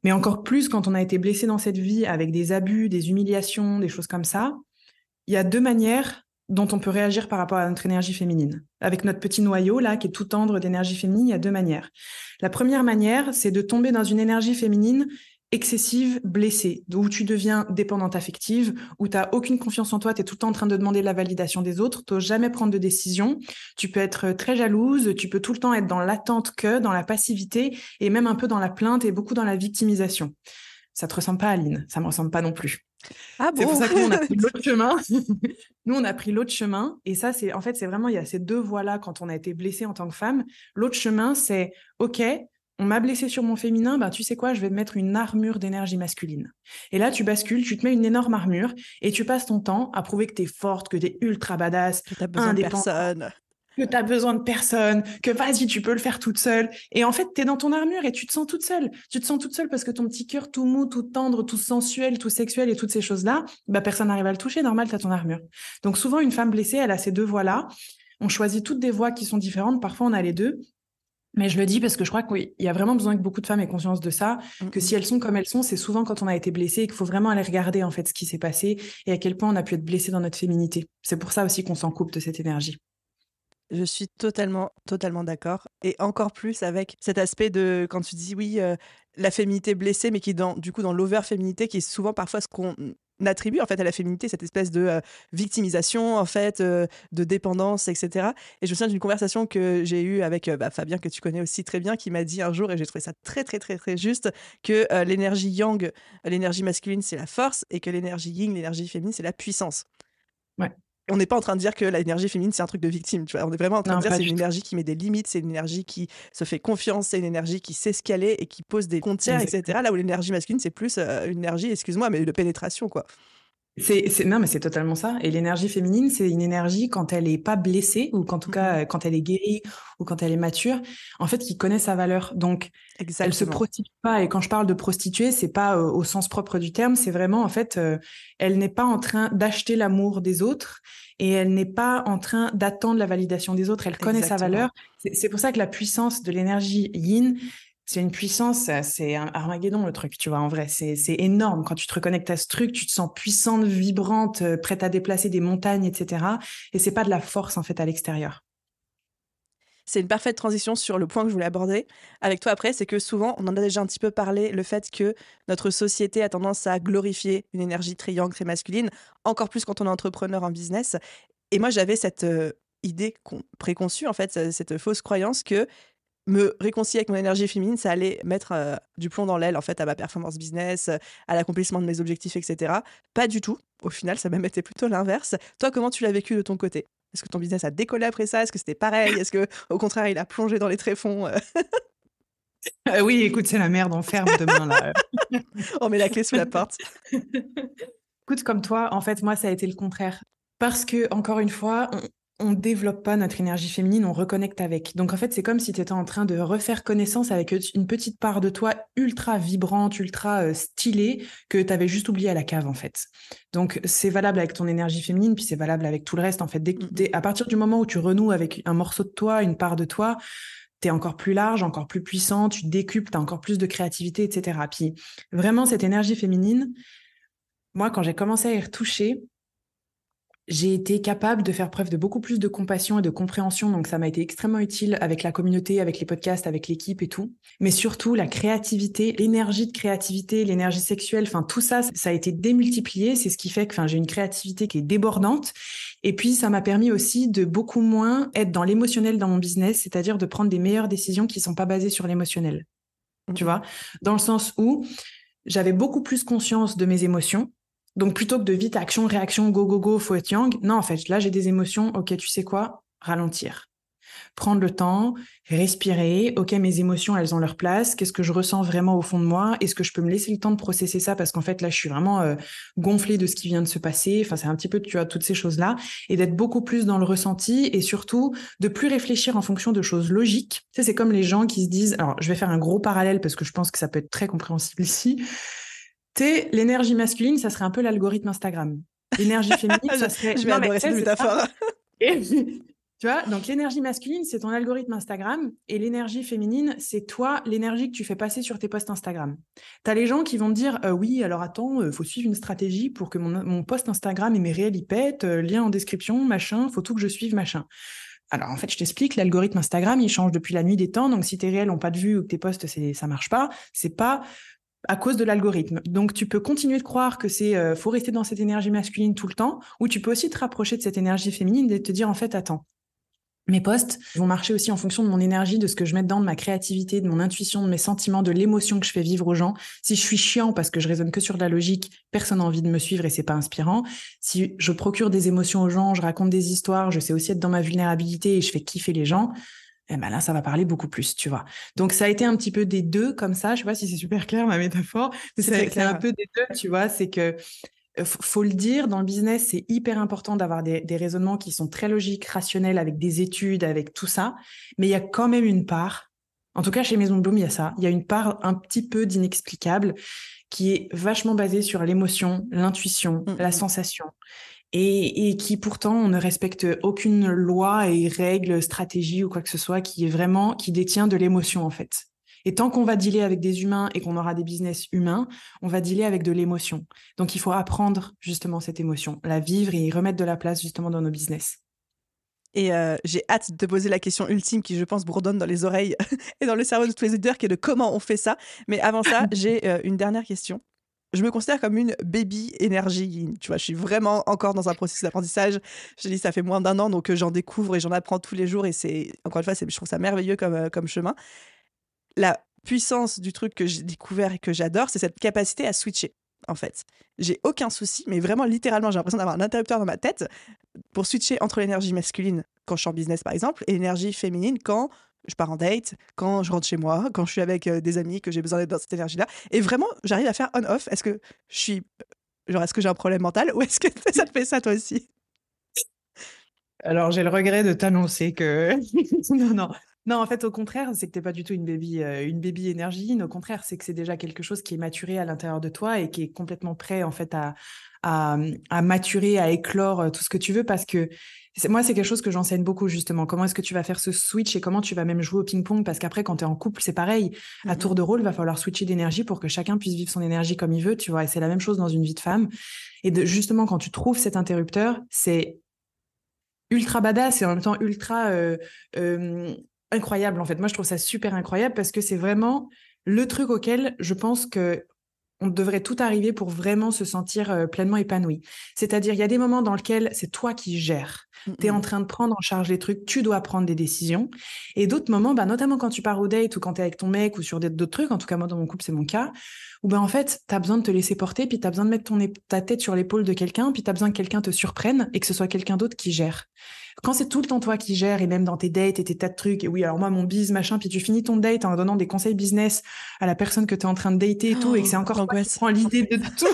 mais encore plus quand on a été blessé dans cette vie avec des abus, des humiliations, des choses comme ça. Il y a deux manières dont on peut réagir par rapport à notre énergie féminine. Avec notre petit noyau, là, qui est tout tendre d'énergie féminine, il y a deux manières. La première manière, c'est de tomber dans une énergie féminine excessive, blessée, où tu deviens dépendante affective, où tu n'as aucune confiance en toi, tu es tout le temps en train de demander la validation des autres, tu n'oses jamais prendre de décision, tu peux être très jalouse, tu peux tout le temps être dans l'attente dans la passivité, et même un peu dans la plainte et beaucoup dans la victimisation. Ça te ressemble pas, Aline, ça me ressemble pas non plus. Ah bon? C'est pour ça que nous, on a pris l'autre chemin. Nous, on a pris l'autre chemin. Et ça, c'est vraiment, il y a ces deux voies-là quand on a été blessé en tant que femme. L'autre chemin, c'est, OK, on m'a blessé sur mon féminin, ben, tu sais quoi, je vais te mettre une armure d'énergie masculine. Et là, tu bascules, tu te mets une énorme armure et tu passes ton temps à prouver que tu es forte, que tu es ultra badass, Que t'as besoin de personne. que tu as besoin de personne, que vas-y, tu peux le faire toute seule. Et en fait, tu es dans ton armure et tu te sens toute seule. Tu te sens toute seule parce que ton petit cœur tout mou, tout tendre, tout sensuel, tout sexuel et toutes ces choses-là, bah, personne n'arrive à le toucher. Normal, tu as ton armure. Donc souvent, une femme blessée, elle a ces deux voies-là. On choisit toutes des voies qui sont différentes. Parfois, on a les deux. Mais je le dis parce que je crois qu'il y a vraiment besoin que beaucoup de femmes aient conscience de ça, que si elles sont comme elles sont, c'est souvent quand on a été blessé et qu'il faut vraiment aller regarder en fait ce qui s'est passé et à quel point on a pu être blessé dans notre féminité. C'est pour ça aussi qu'on s'en coupe de cette énergie. Je suis totalement, totalement d'accord. Et encore plus avec cet aspect de, quand tu dis oui, la féminité blessée, mais qui est du coup dans l'over-féminité, qui est souvent parfois ce qu'on attribue en fait à la féminité, cette espèce de victimisation en fait, de dépendance, etc. Et je me souviens d'une conversation que j'ai eue avec Fabien, que tu connais aussi très bien, qui m'a dit un jour, et j'ai trouvé ça très très très très juste, que l'énergie yang, l'énergie masculine, c'est la force, et que l'énergie yin, l'énergie féminine, c'est la puissance. Ouais. On n'est pas en train de dire que l'énergie féminine, c'est un truc de victime. Tu vois. On est vraiment en train de dire que c'est une énergie qui met des limites, c'est une énergie qui se fait confiance, c'est une énergie qui sait se caler et qui pose des frontières, etc. Là où l'énergie masculine, c'est plus une énergie, excuse-moi, mais de pénétration, quoi. Non, mais c'est totalement ça. Et l'énergie féminine, c'est une énergie quand elle est pas blessée, ou qu'en tout cas, quand elle est guérie, ou quand elle est mature, en fait, qui connaît sa valeur. Donc, Exactement. elle se prostitue pas. Et quand je parle de prostituée, c'est pas au sens propre du terme, c'est vraiment, en fait, elle n'est pas en train d'acheter l'amour des autres, et elle n'est pas en train d'attendre la validation des autres. Elle connaît sa valeur. C'est pour ça que la puissance de l'énergie yin, c'est une puissance, c'est un Armageddon le truc, tu vois, en vrai. C'est énorme. Quand tu te reconnectes à ce truc, tu te sens puissante, vibrante, prête à déplacer des montagnes, etc. Et c'est pas de la force, en fait, à l'extérieur. C'est une parfaite transition sur le point que je voulais aborder avec toi après, c'est que souvent, on en a déjà un petit peu parlé, le fait que notre société a tendance à glorifier une énergie très yang, très masculine, encore plus quand on est entrepreneur en business. Et moi, j'avais cette idée préconçue, en fait, cette fausse croyance que me réconcilier avec mon énergie féminine, ça allait mettre du plomb dans l'aile en fait à ma performance business, à l'accomplissement de mes objectifs, etc. Pas du tout. Au final, ça même été plutôt l'inverse. Toi, comment tu l'as vécu de ton côté? Est-ce que ton business a décollé après ça? Est-ce que c'était pareil? Est-ce que, au contraire, il a plongé dans les tréfonds? Oui, écoute, c'est la merde, on ferme demain, là. On met la clé sous la porte. Écoute, comme toi, en fait, moi, ça a été le contraire. Parce que, encore une fois, on développe pas notre énergie féminine, on reconnecte avec. Donc, en fait, c'est comme si tu étais en train de refaire connaissance avec une petite part de toi ultra vibrante, ultra stylée, que tu avais juste oublié à la cave, en fait. Donc, c'est valable avec ton énergie féminine, puis c'est valable avec tout le reste, en fait. À partir du moment où tu renoues avec un morceau de toi, une part de toi, t'es encore plus large, encore plus puissant, tu décuples, t'as encore plus de créativité, etc. Puis, vraiment, cette énergie féminine, moi, quand j'ai commencé à y retoucher, j'ai été capable de faire preuve de beaucoup plus de compassion et de compréhension. Donc, ça m'a été extrêmement utile avec la communauté, avec les podcasts, avec l'équipe et tout. Mais surtout, la créativité, l'énergie de créativité, l'énergie sexuelle, enfin, tout ça, ça a été démultiplié. C'est ce qui fait que, j'ai une créativité qui est débordante. Et puis, ça m'a permis aussi de beaucoup moins être dans l'émotionnel dans mon business, c'est-à-dire de prendre des meilleures décisions qui sont pas basées sur l'émotionnel. Tu vois? Dans le sens où j'avais beaucoup plus conscience de mes émotions. Donc, plutôt que de vite action, réaction, go, go, go, faut être yang. Non, en fait, là, j'ai des émotions. Ok, tu sais quoi? Ralentir. Prendre le temps, respirer. Ok, mes émotions, elles ont leur place. Qu'est-ce que je ressens vraiment au fond de moi? Est-ce que je peux me laisser le temps de processer ça? Parce qu'en fait, là, je suis vraiment gonflée de ce qui vient de se passer. Enfin, c'est un petit peu, tu vois, toutes ces choses-là. Et d'être beaucoup plus dans le ressenti et surtout de plus réfléchir en fonction de choses logiques. Tu sais, c'est comme les gens qui se disent... Alors, je vais faire un gros parallèle parce que je pense que ça peut être très compréhensible ici. Tu sais, l'énergie masculine, ça serait un peu l'algorithme Instagram. L'énergie féminine, ça serait... Je vais Non, mais adorer tu sais, cette c'est ça. métaphore. Et, tu vois, donc l'énergie masculine, c'est ton algorithme Instagram et l'énergie féminine, c'est toi, l'énergie que tu fais passer sur tes posts Instagram. Tu as les gens qui vont te dire oui, alors attends, faut suivre une stratégie pour que mon post Instagram et mes réels y pètent, lien en description, machin, faut tout que je suive, machin. Alors en fait, je t'explique, l'algorithme Instagram, il change depuis la nuit des temps, donc si tes réels n'ont pas de vues ou que tes posts, ça marche pas, c'est pas à cause de l'algorithme. Donc, tu peux continuer de croire que faut rester dans cette énergie masculine tout le temps, ou tu peux aussi te rapprocher de cette énergie féminine et te dire, en fait, attends, mes posts vont marcher aussi en fonction de mon énergie, de ce que je mets dedans, de ma créativité, de mon intuition, de mes sentiments, de l'émotion que je fais vivre aux gens. Si je suis chiant parce que je raisonne que sur de la logique, personne n'a envie de me suivre et c'est pas inspirant. Si je procure des émotions aux gens, je raconte des histoires, je sais aussi être dans ma vulnérabilité et je fais kiffer les gens, eh ben là, ça va parler beaucoup plus, tu vois. Donc, ça a été un petit peu des deux comme ça. Je sais pas si c'est super clair, ma métaphore. C'est un peu des deux, tu vois. C'est que, faut le dire, dans le business, c'est hyper important d'avoir des raisonnements qui sont très logiques, rationnels, avec des études, avec tout ça. Mais il y a quand même une part, en tout cas chez Maison de Bloom, il y a ça. Il y a une part un petit peu d'inexplicable qui est vachement basée sur l'émotion, l'intuition, la sensation. Et qui pourtant on ne respecte aucune loi et règle, stratégie ou quoi que ce soit qui détient de l'émotion en fait. Et tant qu'on va dealer avec des humains et qu'on aura des business humains, on va dealer avec de l'émotion. Donc il faut apprendre justement cette émotion, la vivre et y remettre de la place justement dans nos business. Et j'ai hâte de te poser la question ultime qui, je pense, bourdonne dans les oreilles et dans le cerveau de tous les auditeurs, qui est de comment on fait ça. Mais avant ça, j'ai une dernière question. Je me considère comme une baby énergie. Tu vois, je suis vraiment encore dans un processus d'apprentissage. Je dis, ça fait moins d'1 an, donc j'en découvre et j'en apprends tous les jours. Et c'est, encore une fois, je trouve ça merveilleux comme chemin. La puissance du truc que j'ai découvert et que j'adore, c'est cette capacité à switcher, en fait. J'ai aucun souci, mais vraiment, littéralement, j'ai l'impression d'avoir un interrupteur dans ma tête pour switcher entre l'énergie masculine quand je suis en business, par exemple, et l'énergie féminine quand je pars en date, quand je rentre chez moi, quand je suis avec des amis, que j'ai besoin d'être dans cette énergie-là. Et vraiment, j'arrive à faire on-off. Est-ce que je suis... Genre, est-ce que j'ai un problème mental ou est-ce que ça te fait ça, toi aussi? Alors, j'ai le regret de t'annoncer que non, non. Non, en fait, au contraire, c'est que t'es pas du tout une baby énergie. Au contraire, c'est que c'est déjà quelque chose qui est maturé à l'intérieur de toi et qui est complètement prêt, en fait, à maturer, à éclore tout ce que tu veux parce que moi, c'est quelque chose que j'enseigne beaucoup, justement. Comment est-ce que tu vas faire ce switch et comment tu vas même jouer au ping-pong? Parce qu'après, quand tu es en couple, c'est pareil. À tour de rôle, il va falloir switcher d'énergie pour que chacun puisse vivre son énergie comme il veut, tu vois. Et c'est la même chose dans une vie de femme. Et justement, quand tu trouves cet interrupteur, c'est ultra badass et en même temps ultra incroyable, en fait. Moi, je trouve ça super incroyable parce que c'est vraiment le truc auquel je pense que on devrait tout arriver pour vraiment se sentir pleinement épanoui. C'est-à-dire, il y a des moments dans lesquels c'est toi qui gères. Tu es en train de prendre en charge les trucs, tu dois prendre des décisions. Et d'autres moments, bah, notamment quand tu pars au date ou quand tu es avec ton mec ou sur d'autres trucs, en tout cas moi dans mon couple c'est mon cas, où ben en fait, tu as besoin de te laisser porter, puis tu as besoin de mettre ta tête sur l'épaule de quelqu'un, puis tu as besoin que quelqu'un te surprenne et que ce soit quelqu'un d'autre qui gère. Quand c'est tout le temps toi qui gères, et même dans tes dates et tes tas de trucs, et oui, alors moi, mon biz, machin, puis tu finis ton date en donnant des conseils business à la personne que tu es en train de dater et tout, et que c'est encore toi qui prends l'idée de tout.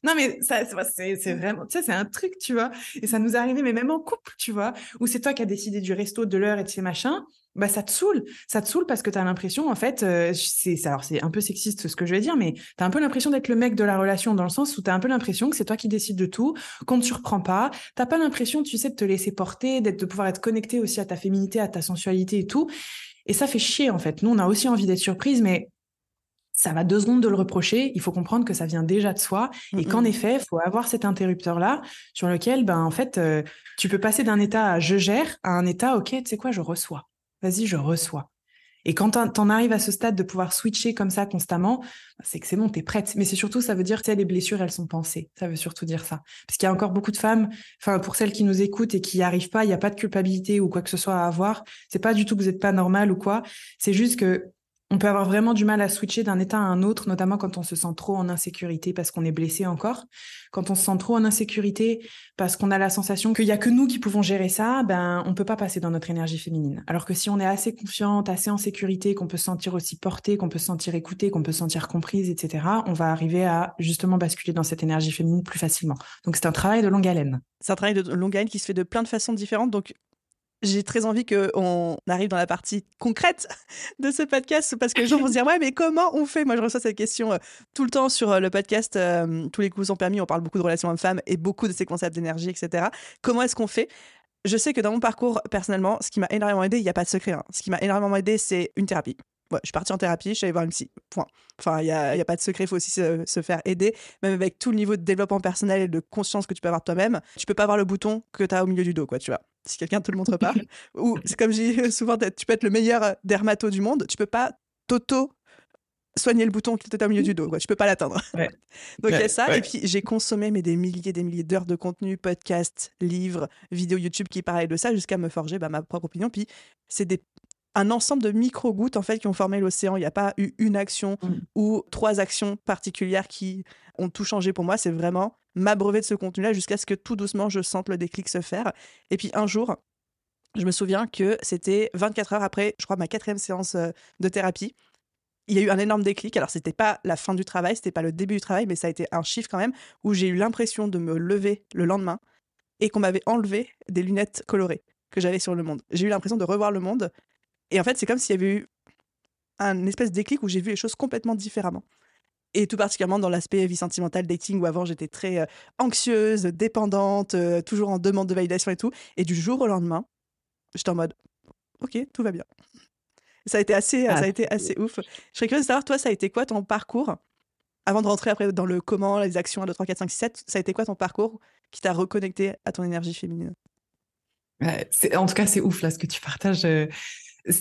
Non, mais ça, c'est vraiment, tu sais, c'est un truc, tu vois. Et ça nous est arrivé, mais même en couple, tu vois, où c'est toi qui as décidé du resto, de l'heure et de ces machins. Bah, ça te saoule. Ça te saoule parce que tu as l'impression, en fait, alors c'est un peu sexiste ce que je vais dire, mais tu as un peu l'impression d'être le mec de la relation dans le sens où tu as un peu l'impression que c'est toi qui décides de tout, qu'on ne te surprend pas. T'as pas l'impression, tu sais, de te laisser porter, de pouvoir être connecté aussi à ta féminité, à ta sensualité et tout. Et ça fait chier, en fait. Nous, on a aussi envie d'être surprise, mais ça va 2 secondes de le reprocher. Il faut comprendre que ça vient déjà de soi et qu'en effet, il faut avoir cet interrupteur-là sur lequel, ben, en fait, tu peux passer d'un état à je gère à un état, ok, tu sais quoi, je reçois. Vas-y, je reçois. Et quand t'en arrives à ce stade de pouvoir switcher comme ça constamment, c'est que c'est bon, t'es prête. Mais c'est surtout, ça veut dire, tu sais, les blessures, elles sont pensées. Ça veut surtout dire ça. Parce qu'il y a encore beaucoup de femmes, enfin, pour celles qui nous écoutent et qui n'y arrivent pas, il n'y a pas de culpabilité ou quoi que ce soit à avoir. C'est pas du tout que vous n'êtes pas normal ou quoi. C'est juste que On peut avoir vraiment du mal à switcher d'un état à un autre, notamment quand on se sent trop en insécurité parce qu'on est blessé encore. Quand on se sent trop en insécurité parce qu'on a la sensation qu'il y a que nous qui pouvons gérer ça, ben, on peut pas passer dans notre énergie féminine. Alors que si on est assez confiante, assez en sécurité, qu'on peut se sentir aussi portée, qu'on peut se sentir écoutée, qu'on peut se sentir comprise, etc., on va arriver à justement basculer dans cette énergie féminine plus facilement. Donc, c'est un travail de longue haleine. C'est un travail de longue haleine qui se fait de plein de façons différentes. Donc, j'ai très envie qu'on arrive dans la partie concrète de ce podcast parce que les gens vont se dire ouais mais comment on fait. Moi je reçois cette question tout le temps sur le podcast Tous les coups sont permis, on parle beaucoup de relations hommes-femmes et beaucoup de ces concepts d'énergie, etc. Comment est-ce qu'on fait? Je sais que dans mon parcours personnellement, ce qui m'a énormément aidé, il n'y a pas de secret, hein. Ce qui m'a énormément aidé, c'est une thérapie. Ouais, je suis partie en thérapie, je suis allée voir une psy, point. Enfin, il y a pas de secret, il faut aussi se faire aider, même avec tout le niveau de développement personnel et de conscience que tu peux avoir de toi-même. Tu peux pas avoir le bouton que tu as au milieu du dos, quoi, tu vois. Si quelqu'un te le montre pas. Ou c'est comme je dis souvent, tu peux être le meilleur dermato du monde, tu peux pas soigner le bouton qui était au milieu du dos, quoi. Tu peux pas l'atteindre. Ouais. Donc il y a Ouais, ça, ouais. et puis j'ai consommé des milliers d'heures de contenu, podcasts, livres, vidéos YouTube qui parlaient de ça jusqu'à me forger ma propre opinion. Puis c'est un ensemble de micro-gouttes en fait qui ont formé l'océan. Il n'y a pas eu une action ou 3 actions particulières qui ont tout changé pour moi. C'est vraiment m'abreuver de ce contenu-là jusqu'à ce que tout doucement je sente le déclic se faire. Et puis un jour, je me souviens que c'était 24 heures après, je crois, ma 4e séance de thérapie. Il y a eu un énorme déclic. Alors, c'était pas la fin du travail, c'était pas le début du travail, mais ça a été un chiffre quand même, où j'ai eu l'impression de me lever le lendemain et qu'on m'avait enlevé des lunettes colorées que j'avais sur le monde. J'ai eu l'impression de revoir le monde. Et en fait, c'est comme s'il y avait eu un espèce de déclic où j'ai vu les choses complètement différemment. Et tout particulièrement dans l'aspect vie sentimentale, dating, où avant j'étais très anxieuse, dépendante, toujours en demande de validation et tout. Et du jour au lendemain, j'étais en mode, ok, tout va bien. Ça a été assez ouf. Je serais curieuse de savoir, toi, ça a été quoi ton parcours avant de rentrer après dans le comment, les actions 1, 2, 3, 4, 5, 6, 7, ça a été quoi ton parcours qui t'a reconnecté à ton énergie féminine? En tout cas, c'est ouf là ce que tu partages.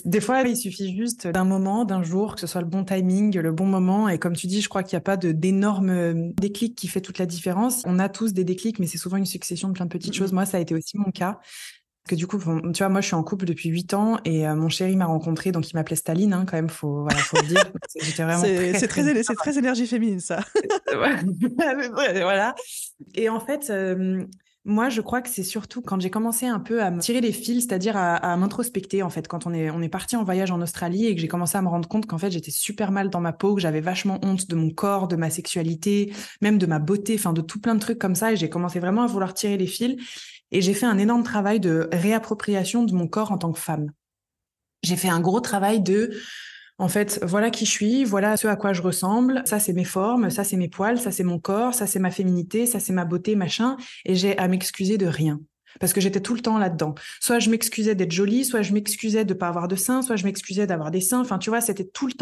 Des fois, il suffit juste d'un moment, d'un jour, que ce soit le bon timing, le bon moment. Et comme tu dis, je crois qu'il n'y a pas d'énorme déclic qui fait toute la différence. On a tous des déclics, mais c'est souvent une succession de plein de petites choses. Moi, ça a été aussi mon cas. Parce que du coup, tu vois, moi, je suis en couple depuis 8 ans et mon chéri m'a rencontré, donc il m'appelait Staline, hein, quand même, faut le dire. J'étais vraiment c'est très énergie féminine, ça. Voilà. Et en fait, moi, je crois que c'est surtout quand j'ai commencé un peu à me tirer les fils, c'est-à-dire à m'introspecter, en fait, quand on est parti en voyage en Australie et que j'ai commencé à me rendre compte qu'en fait, j'étais super mal dans ma peau, que j'avais vachement honte de mon corps, de ma sexualité, même de ma beauté, enfin, de tout plein de trucs comme ça. Et j'ai commencé vraiment à vouloir tirer les fils. Et j'ai fait un énorme travail de réappropriation de mon corps en tant que femme. J'ai fait un gros travail en fait, voilà qui je suis, voilà ce à quoi je ressemble, ça c'est mes formes, ça c'est mes poils, ça c'est mon corps, ça c'est ma féminité, ça c'est ma beauté, machin, et j'ai à m'excuser de rien. Parce que j'étais tout le temps là-dedans. Soit je m'excusais d'être jolie, soit je m'excusais de pas avoir de seins, soit je m'excusais d'avoir des seins. Enfin, tu vois, j'étais tout le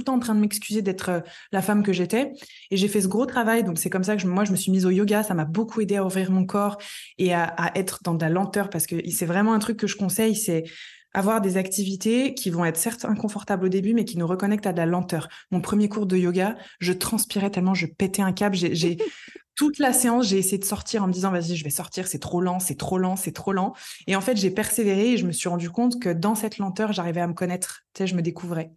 temps en train de m'excuser d'être la femme que j'étais. Et j'ai fait ce gros travail. Donc, c'est comme ça que moi, je me suis mise au yoga. Ça m'a beaucoup aidé à ouvrir mon corps et à être dans de la lenteur parce que c'est vraiment un truc que je conseille, c'est avoir des activités qui vont être certes inconfortables au début, mais qui nous reconnectent à de la lenteur. Mon premier cours de yoga, je transpirais tellement, je pétais un câble. Toute la séance, j'ai essayé de sortir en me disant, vas-y, je vais sortir, c'est trop lent, c'est trop lent, c'est trop lent. Et en fait, j'ai persévéré et je me suis rendu compte que dans cette lenteur, j'arrivais à me connaître. Tu sais, je me découvrais.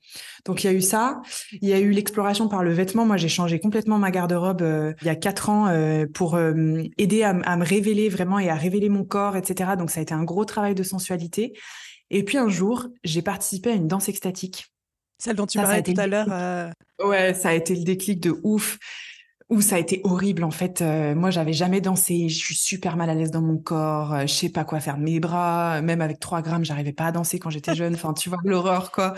Donc, il y a eu ça. Il y a eu l'exploration par le vêtement. Moi, j'ai changé complètement ma garde-robe il y a 4 ans pour aider à me révéler vraiment et à révéler mon corps, etc. Donc, ça a été un gros travail de sensualité. Et puis, un jour, j'ai participé à une danse extatique. Celle dont tu Ça a parlais été tout à l'heure. Ouais, ça a été le déclic de ouf. Où ça a été horrible en fait. Moi, j'avais jamais dansé. Je suis super mal à l'aise dans mon corps. Je sais pas quoi faire de mes bras. Même avec 3 grammes, j'arrivais pas à danser quand j'étais jeune. Enfin, tu vois l'horreur quoi.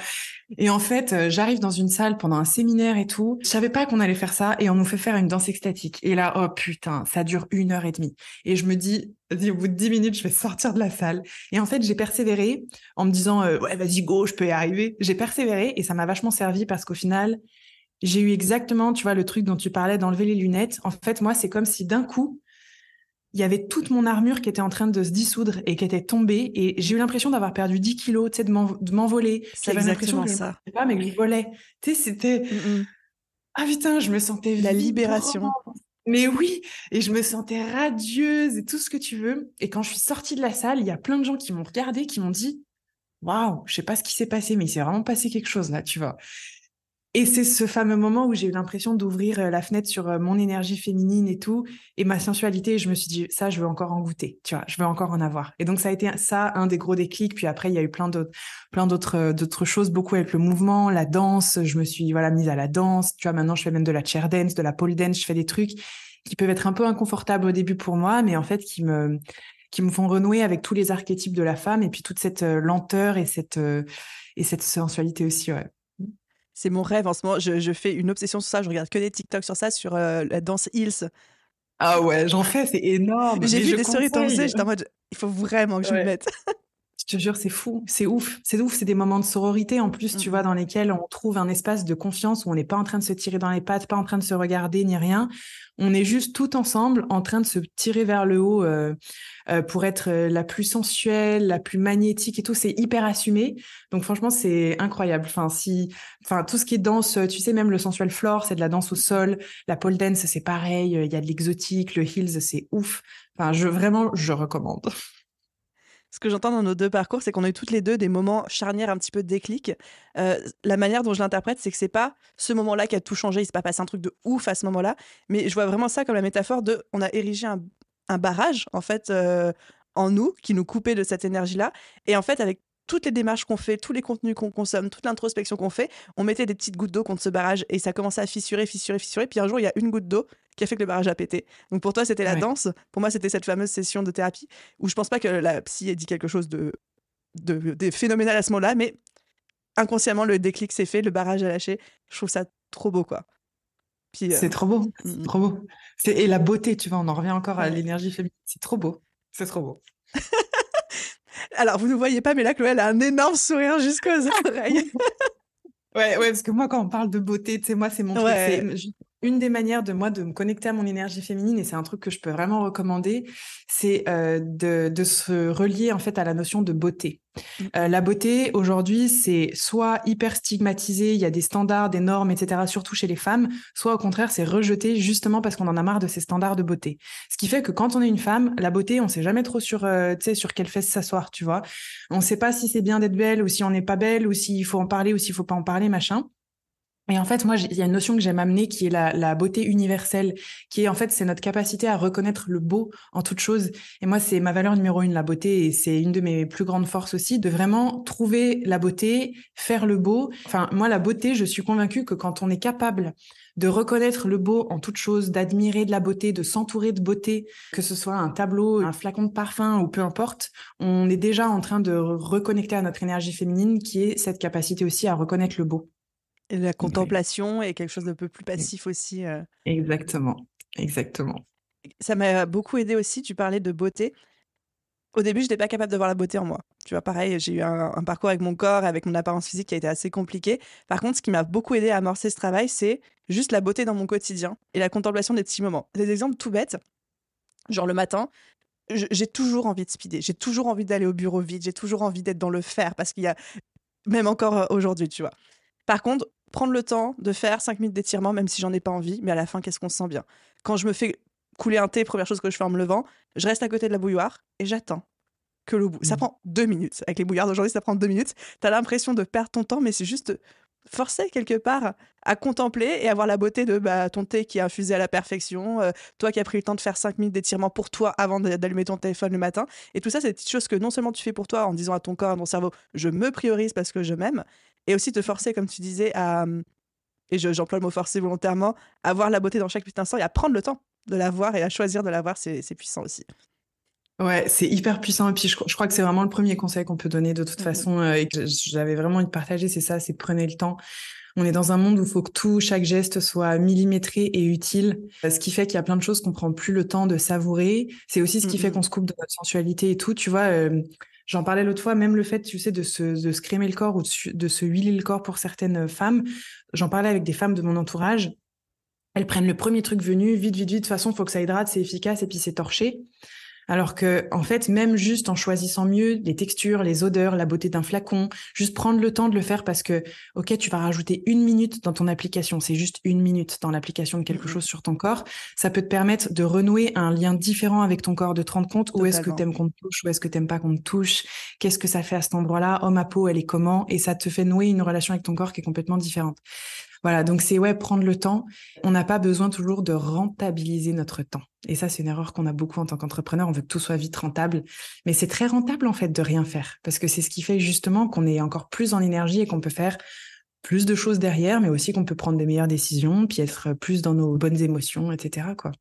Et en fait, j'arrive dans une salle pendant un séminaire et tout. Je savais pas qu'on allait faire ça et on nous fait faire une danse extatique. Et là, oh putain, ça dure 1 heure et demie. Et je me dis, vas-y, au bout de 10 minutes, je vais sortir de la salle. Et en fait, j'ai persévéré en me disant, ouais, vas-y, go, je peux y arriver. J'ai persévéré et ça m'a vachement servi parce qu'au final, j'ai eu exactement, tu vois, le truc dont tu parlais, d'enlever les lunettes. En fait, moi, c'est comme si d'un coup, il y avait toute mon armure qui était en train de se dissoudre et qui était tombée. Et j'ai eu l'impression d'avoir perdu 10 kilos, tu sais, de m'envoler. C'est J'avais l'impression exactement que je ne ça. marchais pas, mais que je volais. Tu sais, c'était... Ah putain, je me sentais La vibrante. libération. Mais oui, et je me sentais radieuse et tout ce que tu veux. Et quand je suis sortie de la salle, il y a plein de gens qui m'ont regardée, qui m'ont dit, waouh, je sais pas ce qui s'est passé, mais il s'est vraiment passé quelque chose là, tu vois. Et c'est ce fameux moment où j'ai eu l'impression d'ouvrir la fenêtre sur mon énergie féminine et tout, et ma sensualité. Et je me suis dit, ça, je veux encore en goûter, tu vois, je veux encore en avoir. Et donc, ça a été ça, un des gros déclics. Puis après, il y a eu d'autres choses, beaucoup avec le mouvement, la danse. Je me suis, voilà, mise à la danse. Tu vois, maintenant, je fais même de la chair dance, de la pole dance. Je fais des trucs qui peuvent être un peu inconfortables au début pour moi, mais en fait, qui me font renouer avec tous les archétypes de la femme et puis toute cette lenteur et cette sensualité aussi, ouais. C'est mon rêve en ce moment. Je fais une obsession sur ça. Je regarde que des TikTok sur ça, sur la danse Heels. Ah ouais, j'en fais, c'est énorme. J'ai Mais vu je des stories de ton conseille. j'étais en mode, il faut vraiment que je m'y Ouais. mette. Je te jure, c'est fou, c'est ouf, c'est ouf. C'est des moments de sororité en plus, tu vois, Mhm. dans lesquels on trouve un espace de confiance où on n'est pas en train de se tirer dans les pattes, pas en train de se regarder ni rien. On est juste tout ensemble en train de se tirer vers le haut pour être la plus sensuelle, la plus magnétique et tout. C'est hyper assumé. Donc franchement, c'est incroyable. Enfin tout ce qui est danse, tu sais, même le sensuel floor, c'est de la danse au sol. La pole dance, c'est pareil. Il y a de l'exotique, le heels, c'est ouf. Enfin, vraiment, je recommande. Ce que j'entends dans nos deux parcours, c'est qu'on a eu toutes les deux des moments charnières un petit peu de déclic. La manière dont je l'interprète, c'est que c'est pas ce moment-là qui a tout changé, il s'est pas passé un truc de ouf à ce moment-là, mais je vois vraiment ça comme la métaphore de on a érigé un barrage, en fait, en nous, qui nous coupait de cette énergie-là. Et en fait, avec toutes les démarches qu'on fait, tous les contenus qu'on consomme, toute l'introspection qu'on fait, on mettait des petites gouttes d'eau contre ce barrage et ça commençait à fissurer, fissurer, fissurer. Puis un jour, il y a une goutte d'eau qui a fait que le barrage a pété. Donc pour toi, c'était la Ouais. danse. Pour moi, c'était cette fameuse session de thérapie où je pense pas que la psy ait dit quelque chose de phénoménal à ce moment-là, mais inconsciemment, le déclic s'est fait, le barrage a lâché. Je trouve ça trop beau, quoi. Puis, C'est trop beau, c'est mm, trop beau. Et la beauté, tu vois, on en revient encore à ouais. l'énergie féminine. C'est trop beau, c'est trop beau. Alors, vous ne voyez pas, mais là, Chloé, elle a un énorme sourire jusqu'aux oreilles. Ouais, parce que moi, quand on parle de beauté, tu sais, moi, c'est mon truc. Ouais. Une des manières de moi de me connecter à mon énergie féminine, et c'est un truc que je peux vraiment recommander, c'est de se relier en fait à la notion de beauté. Mm, La beauté, aujourd'hui, c'est soit hyper stigmatisé, il y a des standards, des normes, etc., surtout chez les femmes, soit au contraire, c'est rejeté justement parce qu'on en a marre de ces standards de beauté. Ce qui fait que quand on est une femme, la beauté, on sait jamais trop tu sais, sur quelle fesse s'asseoir, tu vois. On sait pas si c'est bien d'être belle ou si on n'est pas belle ou s'il faut en parler ou s'il faut pas en parler, machin. Et en fait, moi, il y a une notion que j'aime amener qui est la beauté universelle, qui est en fait, c'est notre capacité à reconnaître le beau en toute chose. Et moi, c'est ma valeur numéro 1, la beauté, et c'est une de mes plus grandes forces aussi, de vraiment trouver la beauté, faire le beau. Enfin, moi, la beauté, je suis convaincue que quand on est capable de reconnaître le beau en toute chose, d'admirer de la beauté, de s'entourer de beauté, que ce soit un tableau, un flacon de parfum ou peu importe, on est déjà en train de reconnecter à notre énergie féminine, qui est cette capacité aussi à reconnaître le beau. Et la Donc, oui. contemplation est quelque chose de peu plus passif aussi. Exactement, exactement. Ça m'a beaucoup aidé aussi. Tu parlais de beauté. Au début, je n'étais pas capable de voir la beauté en moi. Tu vois, pareil, j'ai eu un parcours avec mon corps, avec mon apparence physique qui a été assez compliqué. Par contre, ce qui m'a beaucoup aidé à amorcer ce travail, c'est juste la beauté dans mon quotidien et la contemplation des petits moments. Des exemples tout bêtes, genre le matin, j'ai toujours envie de speeder, j'ai toujours envie d'aller au bureau vite, j'ai toujours envie d'être dans le faire parce qu'il y a, même encore aujourd'hui, tu vois. Par contre, prendre le temps de faire 5 minutes d'étirement, même si j'en ai pas envie, mais à la fin, qu'est-ce qu'on se sent bien. Quand je me fais couler un thé, première chose que je fais en me levant, je reste à côté de la bouilloire et j'attends que l'eau bout. Ça Mm. prend 2 minutes. Avec les bouillards d'aujourd'hui, ça prend 2 minutes. T'as l'impression de perdre ton temps, mais c'est juste forcer quelque part à contempler et avoir la beauté de ton thé qui est infusé à la perfection, toi qui as pris le temps de faire 5 minutes d'étirement pour toi avant d'allumer ton téléphone le matin. Et tout ça, c'est des petites choses que non seulement tu fais pour toi en disant à ton corps, à ton cerveau, je me priorise parce que je m'aime, et aussi te forcer, comme tu disais, et j'emploie le mot forcer volontairement, à voir la beauté dans chaque petit instant et à prendre le temps de la voir et à choisir de la voir, c'est puissant aussi. Ouais, c'est hyper puissant. Et puis, je crois que c'est vraiment le premier conseil qu'on peut donner de toute Mhm. façon et que j'avais vraiment envie de partager, c'est ça, c'est prenez le temps. On est dans un monde où il faut que chaque geste soit millimétré et utile. Ce qui fait qu'il y a plein de choses qu'on prend plus le temps de savourer. C'est aussi ce qui fait Mhm. qu'on se coupe de notre sensualité et tout. Tu vois, j'en parlais l'autre fois, même le fait, tu sais, de se crémer le corps ou de se huiler le corps pour certaines femmes. J'en parlais avec des femmes de mon entourage. Elles prennent le premier truc venu, vite, vite, vite. De toute façon, il faut que ça hydrate, c'est efficace et puis c'est torché. Alors que, en fait, même juste en choisissant mieux les textures, les odeurs, la beauté d'un flacon, juste prendre le temps de le faire parce que, ok, tu vas rajouter 1 minute dans ton application, c'est juste 1 minute dans l'application de quelque Mhm. chose sur ton corps, ça peut te permettre de renouer un lien différent avec ton corps, de te rendre compte où est-ce que Totalement. t'aimes qu'on te touche, où est-ce que t'aimes pas qu'on te touche, qu'est-ce que ça fait à cet endroit-là, oh ma peau, elle est comment, et ça te fait nouer une relation avec ton corps qui est complètement différente. Voilà, donc c'est prendre le temps. On n'a pas besoin toujours de rentabiliser notre temps. Et ça, c'est une erreur qu'on a beaucoup en tant qu'entrepreneur. On veut que tout soit vite rentable. Mais c'est très rentable, en fait, de rien faire. Parce que c'est ce qui fait justement qu'on est encore plus en énergie et qu'on peut faire plus de choses derrière, mais aussi qu'on peut prendre des meilleures décisions, puis être plus dans nos bonnes émotions, etc., quoi.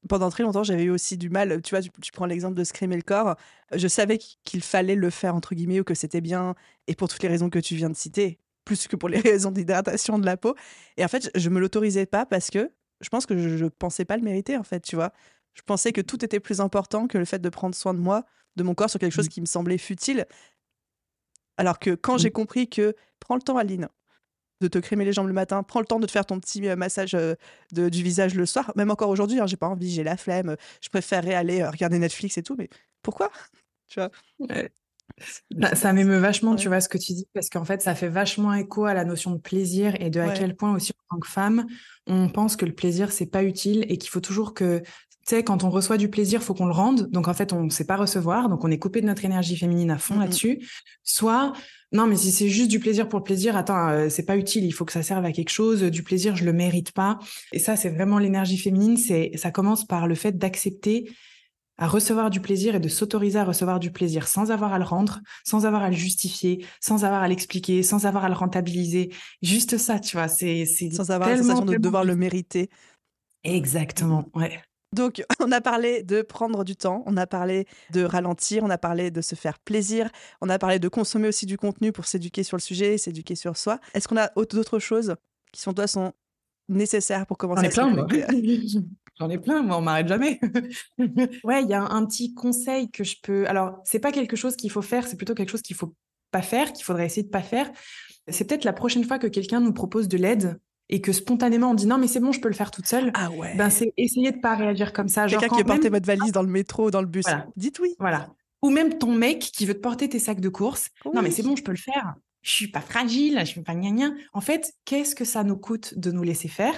Pendant très longtemps, j'avais eu aussi du mal. Tu vois, tu prends l'exemple de se crémer le corps. Je savais qu'il fallait le faire, entre guillemets, ou que c'était bien, et pour toutes les raisons que tu viens de citer, plus que pour les raisons d'hydratation de la peau. Et en fait, je me l'autorisais pas parce que je pense que je pensais pas le mériter, en fait, tu vois. Je pensais que tout était plus important que le fait de prendre soin de moi, de mon corps, sur quelque chose qui me semblait futile. Alors que quand j'ai compris que prends le temps, Aline, de te crémer les jambes le matin, prends le temps de te faire ton petit massage du visage le soir, même encore aujourd'hui, hein, j'ai pas envie, j'ai la flemme, je préférerais aller regarder Netflix et tout, mais pourquoi? Tu vois? Ouais. Ça m'émeut vachement, tu Ouais. vois, ce que tu dis, parce qu'en fait, ça fait vachement écho à la notion de plaisir et de à Ouais. quel point aussi, en tant que femme, on pense que le plaisir, c'est pas utile et qu'il faut toujours que, tu sais, quand on reçoit du plaisir, faut qu'on le rende. Donc, en fait, on ne sait pas recevoir. Donc, on est coupé de notre énergie féminine à fond là-dessus. Soit, non, mais si c'est juste du plaisir pour le plaisir, attends, c'est pas utile. Il faut que ça serve à quelque chose. Du plaisir, je le mérite pas. Et ça, c'est vraiment l'énergie féminine. Ça commence par le fait d'accepter à recevoir du plaisir et de s'autoriser à recevoir du plaisir sans avoir à le rendre, sans avoir à le justifier, sans avoir à l'expliquer, sans avoir à le rentabiliser. Juste ça, tu vois, c'est Sans avoir la tellement, sensation de tellement devoir le puissant. mériter. Exactement, ouais. Donc, on a parlé de prendre du temps, on a parlé de ralentir, on a parlé de se faire plaisir, on a parlé de consommer aussi du contenu pour s'éduquer sur le sujet, s'éduquer sur soi. Est-ce qu'on a d'autres choses qui, selon toi, sont nécessaires pour J'en commencer ai à se plein, moi. reconnecter? J'en ai plein, moi, on m'arrête jamais. Ouais, il y a un petit conseil que je peux. Alors, c'est pas quelque chose qu'il faut faire, c'est plutôt quelque chose qu'il faut pas faire, qu'il faudrait essayer de pas faire. C'est peut-être la prochaine fois que quelqu'un nous propose de l'aide et que spontanément on dit non, mais c'est bon, je peux le faire toute seule. Ah Ben, ouais. c'est essayer de pas réagir comme ça. Genre Quelqu'un qui veut quand même, porter votre valise dans le métro ou dans le bus. voilà, Dites oui. voilà. Ou même ton mec qui veut te porter tes sacs de course. Non, mais Oui. c'est bon, je peux le faire. Je suis pas fragile, je suis pas gna gna. En fait, qu'est-ce que ça nous coûte de nous laisser faire?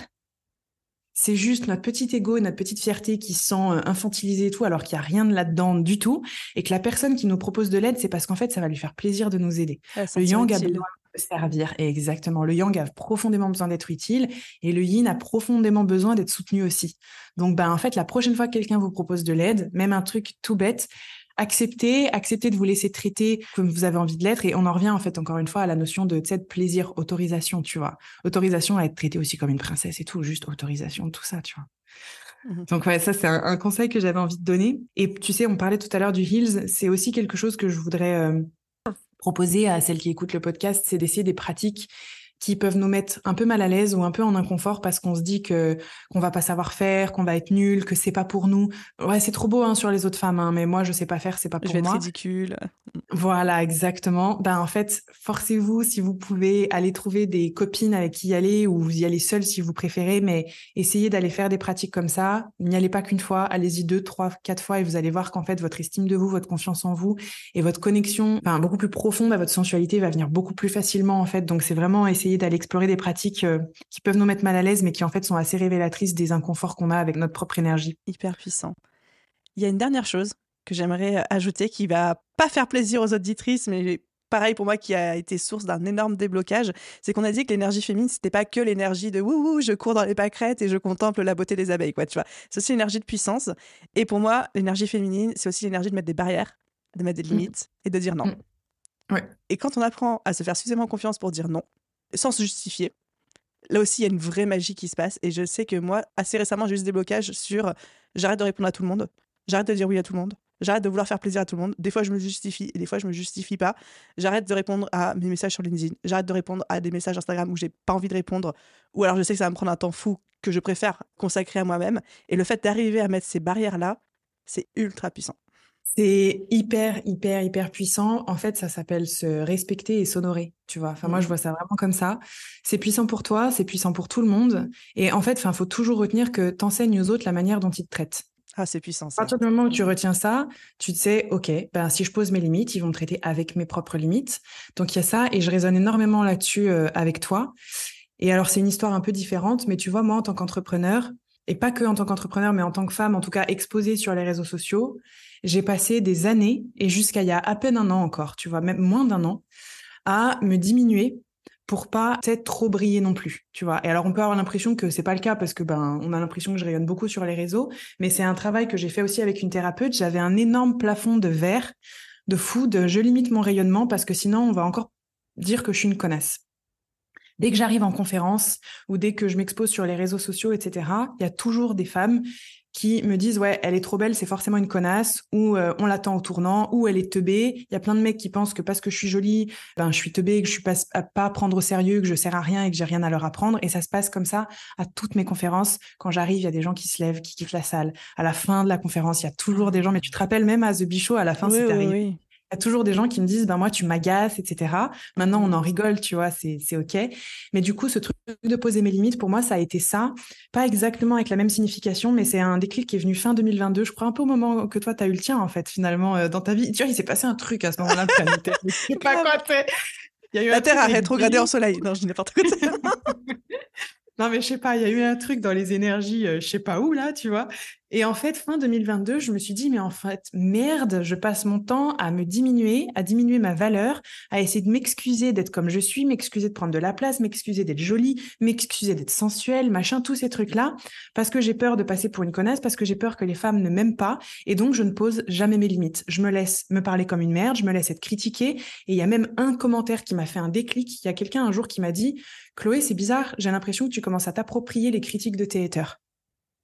C'est juste notre petit ego et notre petite fierté qui se sent infantilisée et tout, alors qu'il n'y a rien de là-dedans du tout. Et que la personne qui nous propose de l'aide, c'est parce qu'en fait, ça va lui faire plaisir de nous aider. À Le sentir yang a utile. besoin de servir. Et exactement. Le yang a profondément besoin d'être utile. Et le yin a profondément besoin d'être soutenu aussi. Donc, en fait, la prochaine fois que quelqu'un vous propose de l'aide, même un truc tout bête, acceptez de vous laisser traiter comme vous avez envie de l'être. Et on en revient, en fait, encore une fois, à la notion de plaisir, autorisation, tu vois. Autorisation à être traitée aussi comme une princesse et tout, juste autorisation, tout ça, tu vois. Mhm. Donc ouais, ça c'est un conseil que j'avais envie de donner. Et tu sais, on parlait tout à l'heure du Heels, c'est aussi quelque chose que je voudrais proposer à celles qui écoutent le podcast, c'est d'essayer des pratiques qui peuvent nous mettre un peu mal à l'aise ou un peu en inconfort parce qu'on se dit qu'on va pas savoir faire, qu'on va être nul, que c'est pas pour nous. Ouais, c'est trop beau hein, sur les autres femmes, hein, mais moi je sais pas faire, c'est pas Je pour vais être moi. ridicule. Voilà, exactement. En fait, forcez-vous si vous pouvez aller trouver des copines avec qui y aller ou vous y allez seul si vous préférez, mais essayez d'aller faire des pratiques comme ça. N'y allez pas qu'une fois, allez-y 2, 3, 4 fois et vous allez voir qu'en fait, votre estime de vous, votre confiance en vous et votre connexion, beaucoup plus profonde à votre sensualité va venir beaucoup plus facilement, en fait. Donc, c'est vraiment essayer d'aller explorer des pratiques qui peuvent nous mettre mal à l'aise, mais qui, en fait, sont assez révélatrices des inconforts qu'on a avec notre propre énergie. Hyper puissant. Il y a une dernière chose que j'aimerais ajouter qui va pas faire plaisir aux auditrices, mais pareil pour moi qui a été source d'un énorme déblocage, c'est qu'on a dit que l'énergie féminine, c'était pas que l'énergie de wouhou, je cours dans les pâquerettes et je contemple la beauté des abeilles, quoi, tu vois. C'est aussi l'énergie de puissance. Et pour moi, l'énergie féminine, c'est aussi l'énergie de mettre des barrières, de mettre des limites et de dire non. Ouais. Et quand on apprend à se faire suffisamment confiance pour dire non, sans se justifier, là aussi, il y a une vraie magie qui se passe. Et je sais que moi, assez récemment, j'ai eu ce déblocage sur j'arrête de répondre à tout le monde, j'arrête de dire oui à tout le monde, j'arrête de vouloir faire plaisir à tout le monde. Des fois, je me justifie et des fois, je me justifie pas. J'arrête de répondre à mes messages sur LinkedIn, j'arrête de répondre à des messages Instagram où j'ai pas envie de répondre, ou alors je sais que ça va me prendre un temps fou que je préfère consacrer à moi-même. Et le fait d'arriver à mettre ces barrières-là, c'est ultra puissant. C'est hyper, hyper, hyper puissant. En fait, ça s'appelle se respecter et s'honorer, tu vois. Moi, je vois ça vraiment comme ça. C'est puissant pour toi, c'est puissant pour tout le monde. Et en fait, faut toujours retenir que t'enseignes aux autres la manière dont ils te traitent. Ah, c'est puissant, À ça. partir du moment où tu retiens ça, tu te sais, OK, si je pose mes limites, ils vont me traiter avec mes propres limites. Donc, il y a ça et je résonne énormément là-dessus avec toi. Et alors, c'est une histoire un peu différente, mais tu vois, moi, en tant qu'entrepreneur, et pas que en tant qu'entrepreneur, mais en tant que femme, en tout cas exposée sur les réseaux sociaux, j'ai passé des années, et jusqu'à il y a à peine un an encore, tu vois, même moins d'un an, à me diminuer pour pas peut-être trop briller non plus, tu vois. Et alors, on peut avoir l'impression que c'est pas le cas parce que on a l'impression que je rayonne beaucoup sur les réseaux, mais c'est un travail que j'ai fait aussi avec une thérapeute. J'avais un énorme plafond de verre, de fou, de je limite mon rayonnement parce que sinon, on va encore dire que je suis une connasse. Dès que j'arrive en conférence ou dès que je m'expose sur les réseaux sociaux, etc., il y a toujours des femmes qui me disent « Ouais, elle est trop belle, c'est forcément une connasse » ou on l'attend au tournant » ou « Elle est teubée ». Il y a plein de mecs qui pensent que parce que je suis jolie, je suis teubée, que je suis pas à prendre au sérieux, que je sers à rien et que j'ai rien à leur apprendre. Et ça se passe comme ça à toutes mes conférences. Quand j'arrive, il y a des gens qui se lèvent, qui quittent la salle. À la fin de la conférence, il y a toujours des gens. Mais tu te rappelles même à The Bichot, à la fin, Oui, c'est oui, arrivé. oui. Il y a toujours des gens qui me disent, moi, tu m'agaces, etc. Maintenant, on en rigole, tu vois, c'est OK. Mais du coup, ce truc de poser mes limites, pour moi, ça a été ça. Pas exactement avec la même signification, mais c'est un déclic qui est venu fin 2022. Je crois un peu au moment que toi, tu as eu le tien, en fait, finalement, dans ta vie. Tu vois, il s'est passé un truc à ce moment-là, planétaire. Je sais pas quoi, tu sais. Il y a eu La un Terre truc a avec rétrogradé en soleil. Non, je dis n'importe quoi. Non, mais je sais pas, il y a eu un truc dans les énergies, je sais pas où, là, tu vois. Et en fait, fin 2022, je me suis dit, mais en fait, merde, je passe mon temps à me diminuer, à diminuer ma valeur, à essayer de m'excuser d'être comme je suis, m'excuser de prendre de la place, m'excuser d'être jolie, m'excuser d'être sensuelle, machin, tous ces trucs-là, parce que j'ai peur de passer pour une connasse, parce que j'ai peur que les femmes ne m'aiment pas, et donc je ne pose jamais mes limites. Je me laisse me parler comme une merde, je me laisse être critiquée, et il y a même un commentaire qui m'a fait un déclic. Il y a quelqu'un un jour qui m'a dit, Chloé, c'est bizarre, j'ai l'impression que tu commences à t'approprier les critiques de tes haters.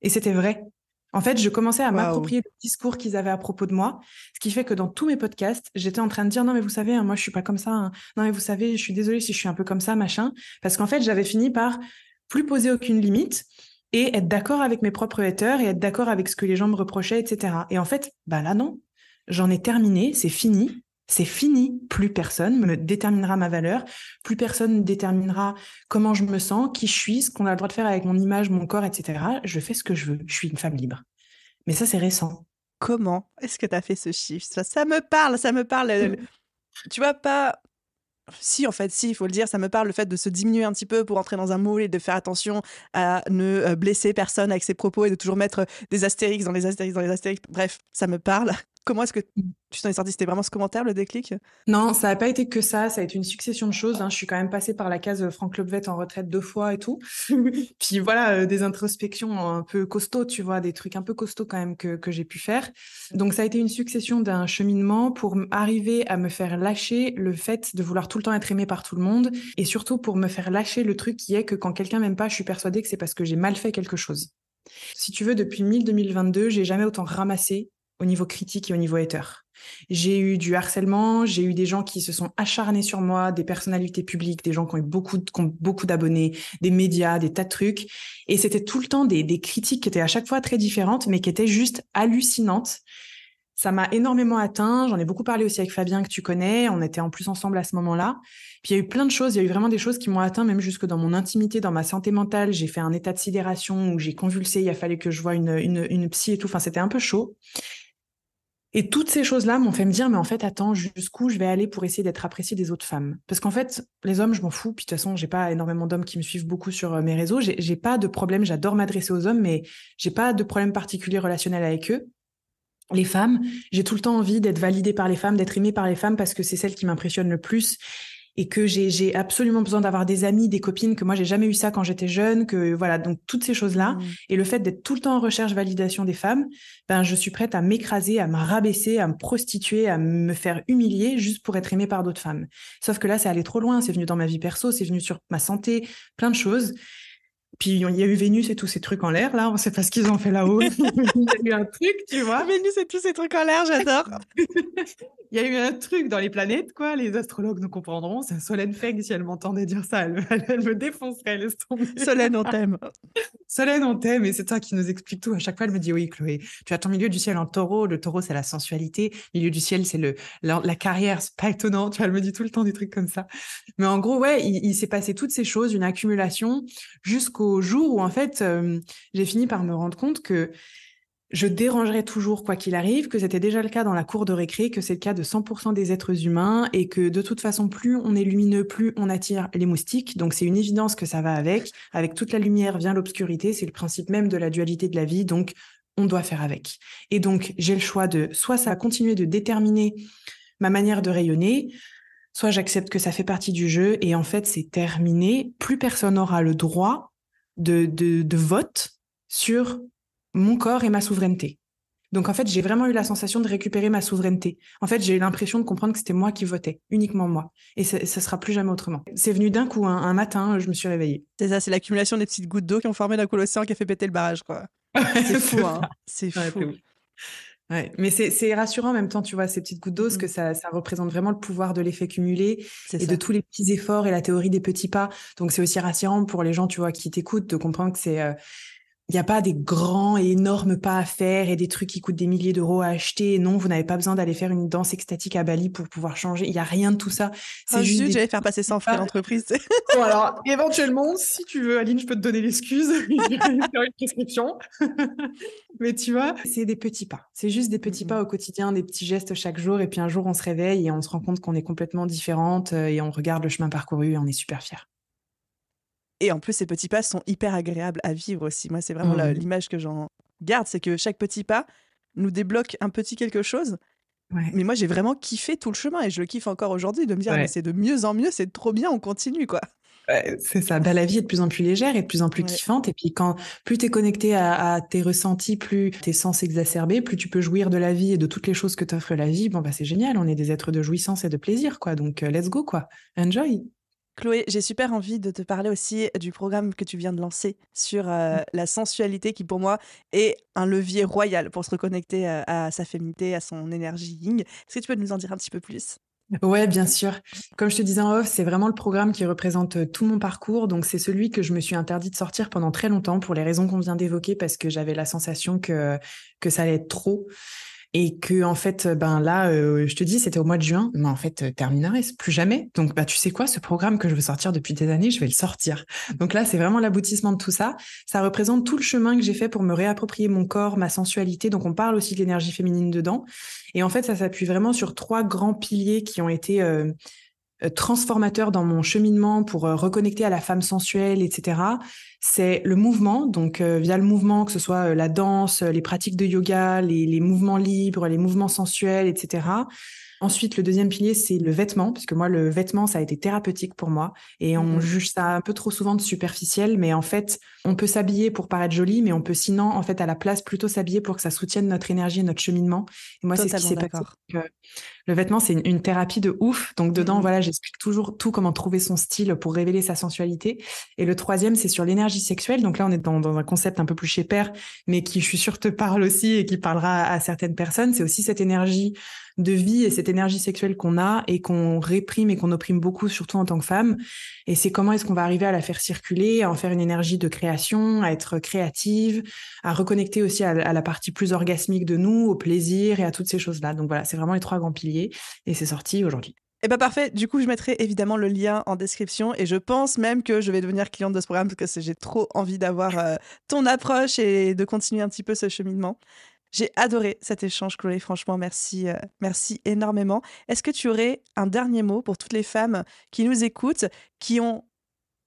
Et c'était vrai. En fait, je commençais à m'approprier le discours qu'ils avaient à propos de moi, ce qui fait que dans tous mes podcasts, j'étais en train de dire non mais vous savez, moi je suis pas comme ça. Non mais vous savez, je suis désolée si je suis un peu comme ça, machin. Parce qu'en fait, j'avais fini par plus poser aucune limite et être d'accord avec mes propres haters et être d'accord avec ce que les gens me reprochaient, etc. Et en fait, là non, j'en ai terminé, c'est fini. C'est fini, plus personne me déterminera ma valeur, plus personne ne déterminera comment je me sens, qui je suis, ce qu'on a le droit de faire avec mon image, mon corps, etc. Je fais ce que je veux, je suis une femme libre. Mais ça, c'est récent. Comment est-ce que tu as fait ce shift? Ça me parle, ça me parle. Tu vois, pas... Si, en fait, si, il faut le dire, ça me parle le fait de se diminuer un petit peu pour entrer dans un moule et de faire attention à ne blesser personne avec ses propos et de toujours mettre des astérix dans les astérix dans les astérix. Bref, ça me parle. Comment est-ce que tu t'en es sorti? C'était vraiment ce commentaire, le déclic? Non, ça n'a pas été que ça a été une succession de choses. Je suis quand même passée par la case Franck Lobvet en retraite 2 fois et tout. Puis voilà, des introspections un peu costauds, tu vois, des trucs un peu costauds quand même que j'ai pu faire. Donc ça a été une succession d'un cheminement pour arriver à me faire lâcher le fait de vouloir tout le temps être aimée par tout le monde et surtout pour me faire lâcher le truc qui est que quand quelqu'un m'aime pas, je suis persuadée que c'est parce que j'ai mal fait quelque chose. Si tu veux, depuis 2022, j'ai jamais autant ramassé au niveau critique et au niveau hater. J'ai eu du harcèlement, j'ai eu des gens qui se sont acharnés sur moi, des personnalités publiques, des gens qui ont beaucoup d'abonnés, des médias, des tas de trucs. Et c'était tout le temps des critiques qui étaient à chaque fois très différentes, mais qui étaient juste hallucinantes. Ça m'a énormément atteint. J'en ai beaucoup parlé aussi avec Fabien, que tu connais. On était en plus ensemble à ce moment-là. Puis il y a eu plein de choses. Il y a eu vraiment des choses qui m'ont atteint, même jusque dans mon intimité, dans ma santé mentale. J'ai fait un état de sidération où j'ai convulsé. Il a fallu que je voie une psy et tout. Enfin, c'était un peu chaud. Et toutes ces choses-là m'ont fait me dire, mais en fait, attends, jusqu'où je vais aller pour essayer d'être appréciée des autres femmes? Parce qu'en fait, les hommes, je m'en fous. Puis de toute façon, j'ai pas énormément d'hommes qui me suivent beaucoup sur mes réseaux. J'ai pas de problème. J'adore m'adresser aux hommes, mais j'ai pas de problème particulier relationnel avec eux. Les femmes, j'ai tout le temps envie d'être validée par les femmes, d'être aimée par les femmes parce que c'est celles qui m'impressionnent le plus et que j'ai absolument besoin d'avoir des amis, des copines, que moi j'ai jamais eu ça quand j'étais jeune, que voilà, donc toutes ces choses-là. Et le fait d'être tout le temps en recherche validation des femmes, je suis prête à m'écraser, à me rabaisser, à me prostituer, à me faire humilier juste pour être aimée par d'autres femmes. Sauf que là, c'est allé trop loin, c'est venu dans ma vie perso, c'est venu sur ma santé, plein de choses. Puis il y a eu Vénus et tous ces trucs en l'air, là, on sait pas ce qu'ils ont fait là-haut. Il y a eu un truc, tu vois. Vénus et tous ces trucs en l'air, j'adore. Il y a eu un truc dans les planètes, quoi. Les astrologues nous comprendront. C'est Solène Feg, si elle m'entendait dire ça, elle me défoncerait, laisse tomber. Solène, on t'aime. Solène, on t'aime, et c'est toi qui nous explique tout. À chaque fois, elle me dit, oui, Chloé, tu as ton milieu du ciel en taureau. Le taureau, c'est la sensualité. Le milieu du ciel, c'est la carrière. C'est pas étonnant. Tu vois, elle me dit tout le temps des trucs comme ça. Mais en gros, ouais, il s'est passé toutes ces choses, une accumulation, jusqu'au jour où, en fait, j'ai fini par me rendre compte que je dérangerais toujours quoi qu'il arrive, que c'était déjà le cas dans la cour de récré, que c'est le cas de 100% des êtres humains et que de toute façon, plus on est lumineux, plus on attire les moustiques. Donc c'est une évidence que ça va avec. Avec toute la lumière vient l'obscurité, c'est le principe même de la dualité de la vie, donc on doit faire avec. Et donc j'ai le choix de, soit ça va continuer de déterminer ma manière de rayonner, soit j'accepte que ça fait partie du jeu et en fait c'est terminé. Plus personne n'aura le droit de vote sur mon corps et ma souveraineté. Donc en fait, j'ai vraiment eu la sensation de récupérer ma souveraineté. En fait, j'ai eu l'impression de comprendre que c'était moi qui votais, uniquement moi. Et ça sera plus jamais autrement. C'est venu d'un coup, un matin, je me suis réveillée. C'est ça, c'est l'accumulation des petites gouttes d'eau qui ont formé d'un coup l'océan qui a fait péter le barrage, quoi. C'est fou, hein. C'est Ouais, fou. Ouais. Mais c'est rassurant en même temps, tu vois, ces petites gouttes d'eau, parce que ça représente vraiment le pouvoir de l'effet cumulé C'est et ça. de tous les petits efforts et la théorie des petits pas. Donc c'est aussi rassurant pour les gens, tu vois, qui t'écoutent, de comprendre que il n'y a pas des grands et énormes pas à faire et des trucs qui coûtent des milliers d'euros à acheter. Non, vous n'avez pas besoin d'aller faire une danse extatique à Bali pour pouvoir changer. Il n'y a rien de tout ça. C'est juste Zut, des j'allais faire passer sans frais pas. l'entreprise. Bon, alors, éventuellement, si tu veux, Aline, je peux te donner l'excuse. Je vais faire une prescription. Mais tu vois, c'est des petits pas. C'est juste des petits pas au quotidien, des petits gestes chaque jour. Et puis un jour, on se réveille et on se rend compte qu'on est complètement différente et on regarde le chemin parcouru et on est super fiers. Et en plus, ces petits pas sont hyper agréables à vivre aussi. Moi, c'est vraiment l'image que j'en garde, c'est que chaque petit pas nous débloque un petit quelque chose. Ouais. Mais moi, j'ai vraiment kiffé tout le chemin et je le kiffe encore aujourd'hui de me dire, mais Ouais. c'est de mieux en mieux, c'est trop bien, on continue, quoi. Ouais, c'est ça. Bah, la vie est de plus en plus légère et de plus en plus Ouais. kiffante. Et puis plus tu es connecté à tes ressentis, plus tes sens exacerbés, plus tu peux jouir de la vie et de toutes les choses que t'offre la vie. Bon, bah, c'est génial. On est des êtres de jouissance et de plaisir, quoi. Donc, let's go, quoi. Enjoy. Chloé, j'ai super envie de te parler aussi du programme que tu viens de lancer sur la sensualité qui, pour moi, est un levier royal pour se reconnecter à sa féminité, à son énergie yin. Est-ce que tu peux nous en dire un petit peu plus? Ouais, bien sûr. Comme je te disais en off, c'est vraiment le programme qui représente tout mon parcours. Donc, c'est celui que je me suis interdit de sortir pendant très longtemps pour les raisons qu'on vient d'évoquer, parce que j'avais la sensation que ça allait être trop. Et que, en fait, ben là, je te dis, c'était au mois de juin, mais en fait, terminaris, plus jamais. Donc, bah, tu sais quoi, ce programme que je veux sortir depuis des années, je vais le sortir. Donc là, c'est vraiment l'aboutissement de tout ça. Ça représente tout le chemin que j'ai fait pour me réapproprier mon corps, ma sensualité. Donc, on parle aussi de l'énergie féminine dedans. Et en fait, ça s'appuie vraiment sur 3 grands piliers qui ont été transformateur dans mon cheminement pour reconnecter à la femme sensuelle, etc. C'est le mouvement, donc via le mouvement, que ce soit la danse, les pratiques de yoga, les mouvements libres, les mouvements sensuels, etc. Ensuite, le deuxième pilier, c'est le vêtement, parce que moi, le vêtement, ça a été thérapeutique pour moi. Et on juge ça un peu trop souvent de superficiel, mais en fait, on peut s'habiller pour paraître jolie, mais on peut sinon, en fait, à la place, plutôt s'habiller pour que ça soutienne notre énergie et notre cheminement. Et moi, c'est ce qui s'est passé. Le vêtement, c'est une thérapie de ouf. Donc, dedans, voilà, j'explique toujours tout, comment trouver son style pour révéler sa sensualité. Et le troisième, c'est sur l'énergie sexuelle. Donc là, on est dans un concept un peu plus chez Père, mais qui, je suis sûre, te parle aussi et qui parlera à certaines personnes. C'est aussi cette énergie de vie et cette énergie sexuelle qu'on a et qu'on réprime et qu'on opprime beaucoup, surtout en tant que femme. Et c'est comment est-ce qu'on va arriver à la faire circuler, à en faire une énergie de création, à être créative, à reconnecter aussi à la partie plus orgasmique de nous, au plaisir et à toutes ces choses-là. Donc voilà, c'est vraiment les 3 grands piliers et c'est sorti aujourd'hui. Eh ben parfait, du coup je mettrai évidemment le lien en description et je pense même que je vais devenir cliente de ce programme parce que j'ai trop envie d'avoir ton approche et de continuer un petit peu ce cheminement. J'ai adoré cet échange, Chloé. Franchement, merci, merci énormément. Est-ce que tu aurais un dernier mot pour toutes les femmes qui nous écoutent, qui ont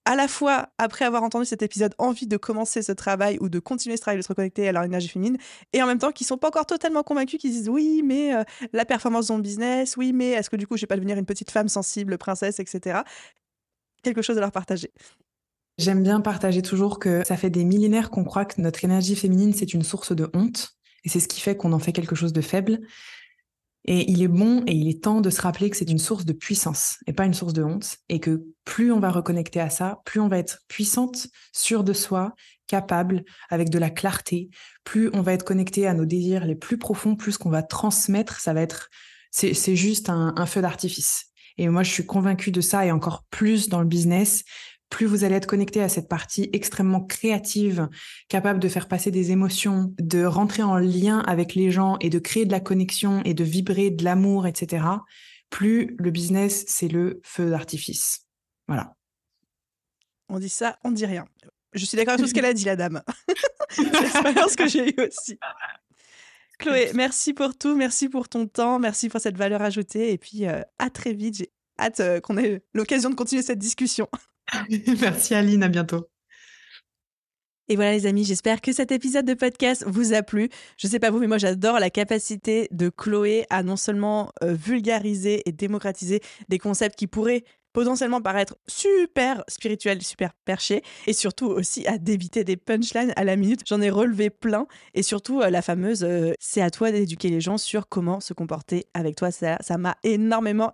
à la fois, après avoir entendu cet épisode, envie de commencer ce travail ou de continuer ce travail de se reconnecter à leur énergie féminine, et en même temps qui sont pas encore totalement convaincus, qui se disent oui, mais la performance dans le business, oui, mais est-ce que du coup, je vais pas devenir une petite femme sensible, princesse, etc. Quelque chose à leur partager. J'aime bien partager toujours que ça fait des millénaires qu'on croit que notre énergie féminine, c'est une source de honte. Et c'est ce qui fait qu'on en fait quelque chose de faible. Et il est bon et il est temps de se rappeler que c'est une source de puissance et pas une source de honte. Et que plus on va reconnecter à ça, plus on va être puissante, sûre de soi, capable, avec de la clarté. Plus on va être connecté à nos désirs les plus profonds, plus qu'on va transmettre, ça va être, c'est juste un feu d'artifice. Et moi, je suis convaincue de ça et encore plus dans le business. Plus vous allez être connecté à cette partie extrêmement créative, capable de faire passer des émotions, de rentrer en lien avec les gens et de créer de la connexion et de vibrer de l'amour, etc., plus le business, c'est le feu d'artifice. Voilà. On dit ça, on dit rien. Je suis d'accord avec tout ce qu'elle a dit, la dame. C'est l'expérience que j'ai eue aussi. Chloé, merci pour tout, merci pour ton temps, merci pour cette valeur ajoutée et puis à très vite. J'ai hâte qu'on ait l'occasion de continuer cette discussion. Merci Aline, à bientôt. Et voilà les amis, j'espère que cet épisode de podcast vous a plu. Je sais pas vous, mais moi j'adore la capacité de Chloé à non seulement vulgariser et démocratiser des concepts qui pourraient potentiellement paraître super spirituels, super perchés, et surtout aussi à débiter des punchlines à la minute. J'en ai relevé plein, et surtout la fameuse c'est à toi d'éduquer les gens sur comment se comporter avec toi. Ça m'a énormément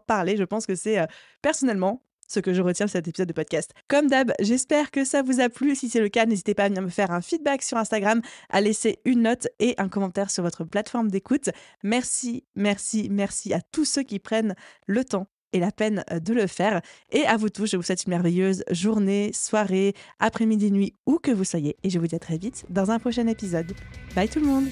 parlé. Je pense que c'est personnellement ce que je retiens de cet épisode de podcast. Comme d'hab, j'espère que ça vous a plu. Si c'est le cas, n'hésitez pas à venir me faire un feedback sur Instagram, à laisser une note et un commentaire sur votre plateforme d'écoute. Merci à tous ceux qui prennent le temps et la peine de le faire. Et à vous tous, je vous souhaite une merveilleuse journée, soirée, après-midi, nuit, où que vous soyez. Et je vous dis à très vite dans un prochain épisode. Bye tout le monde!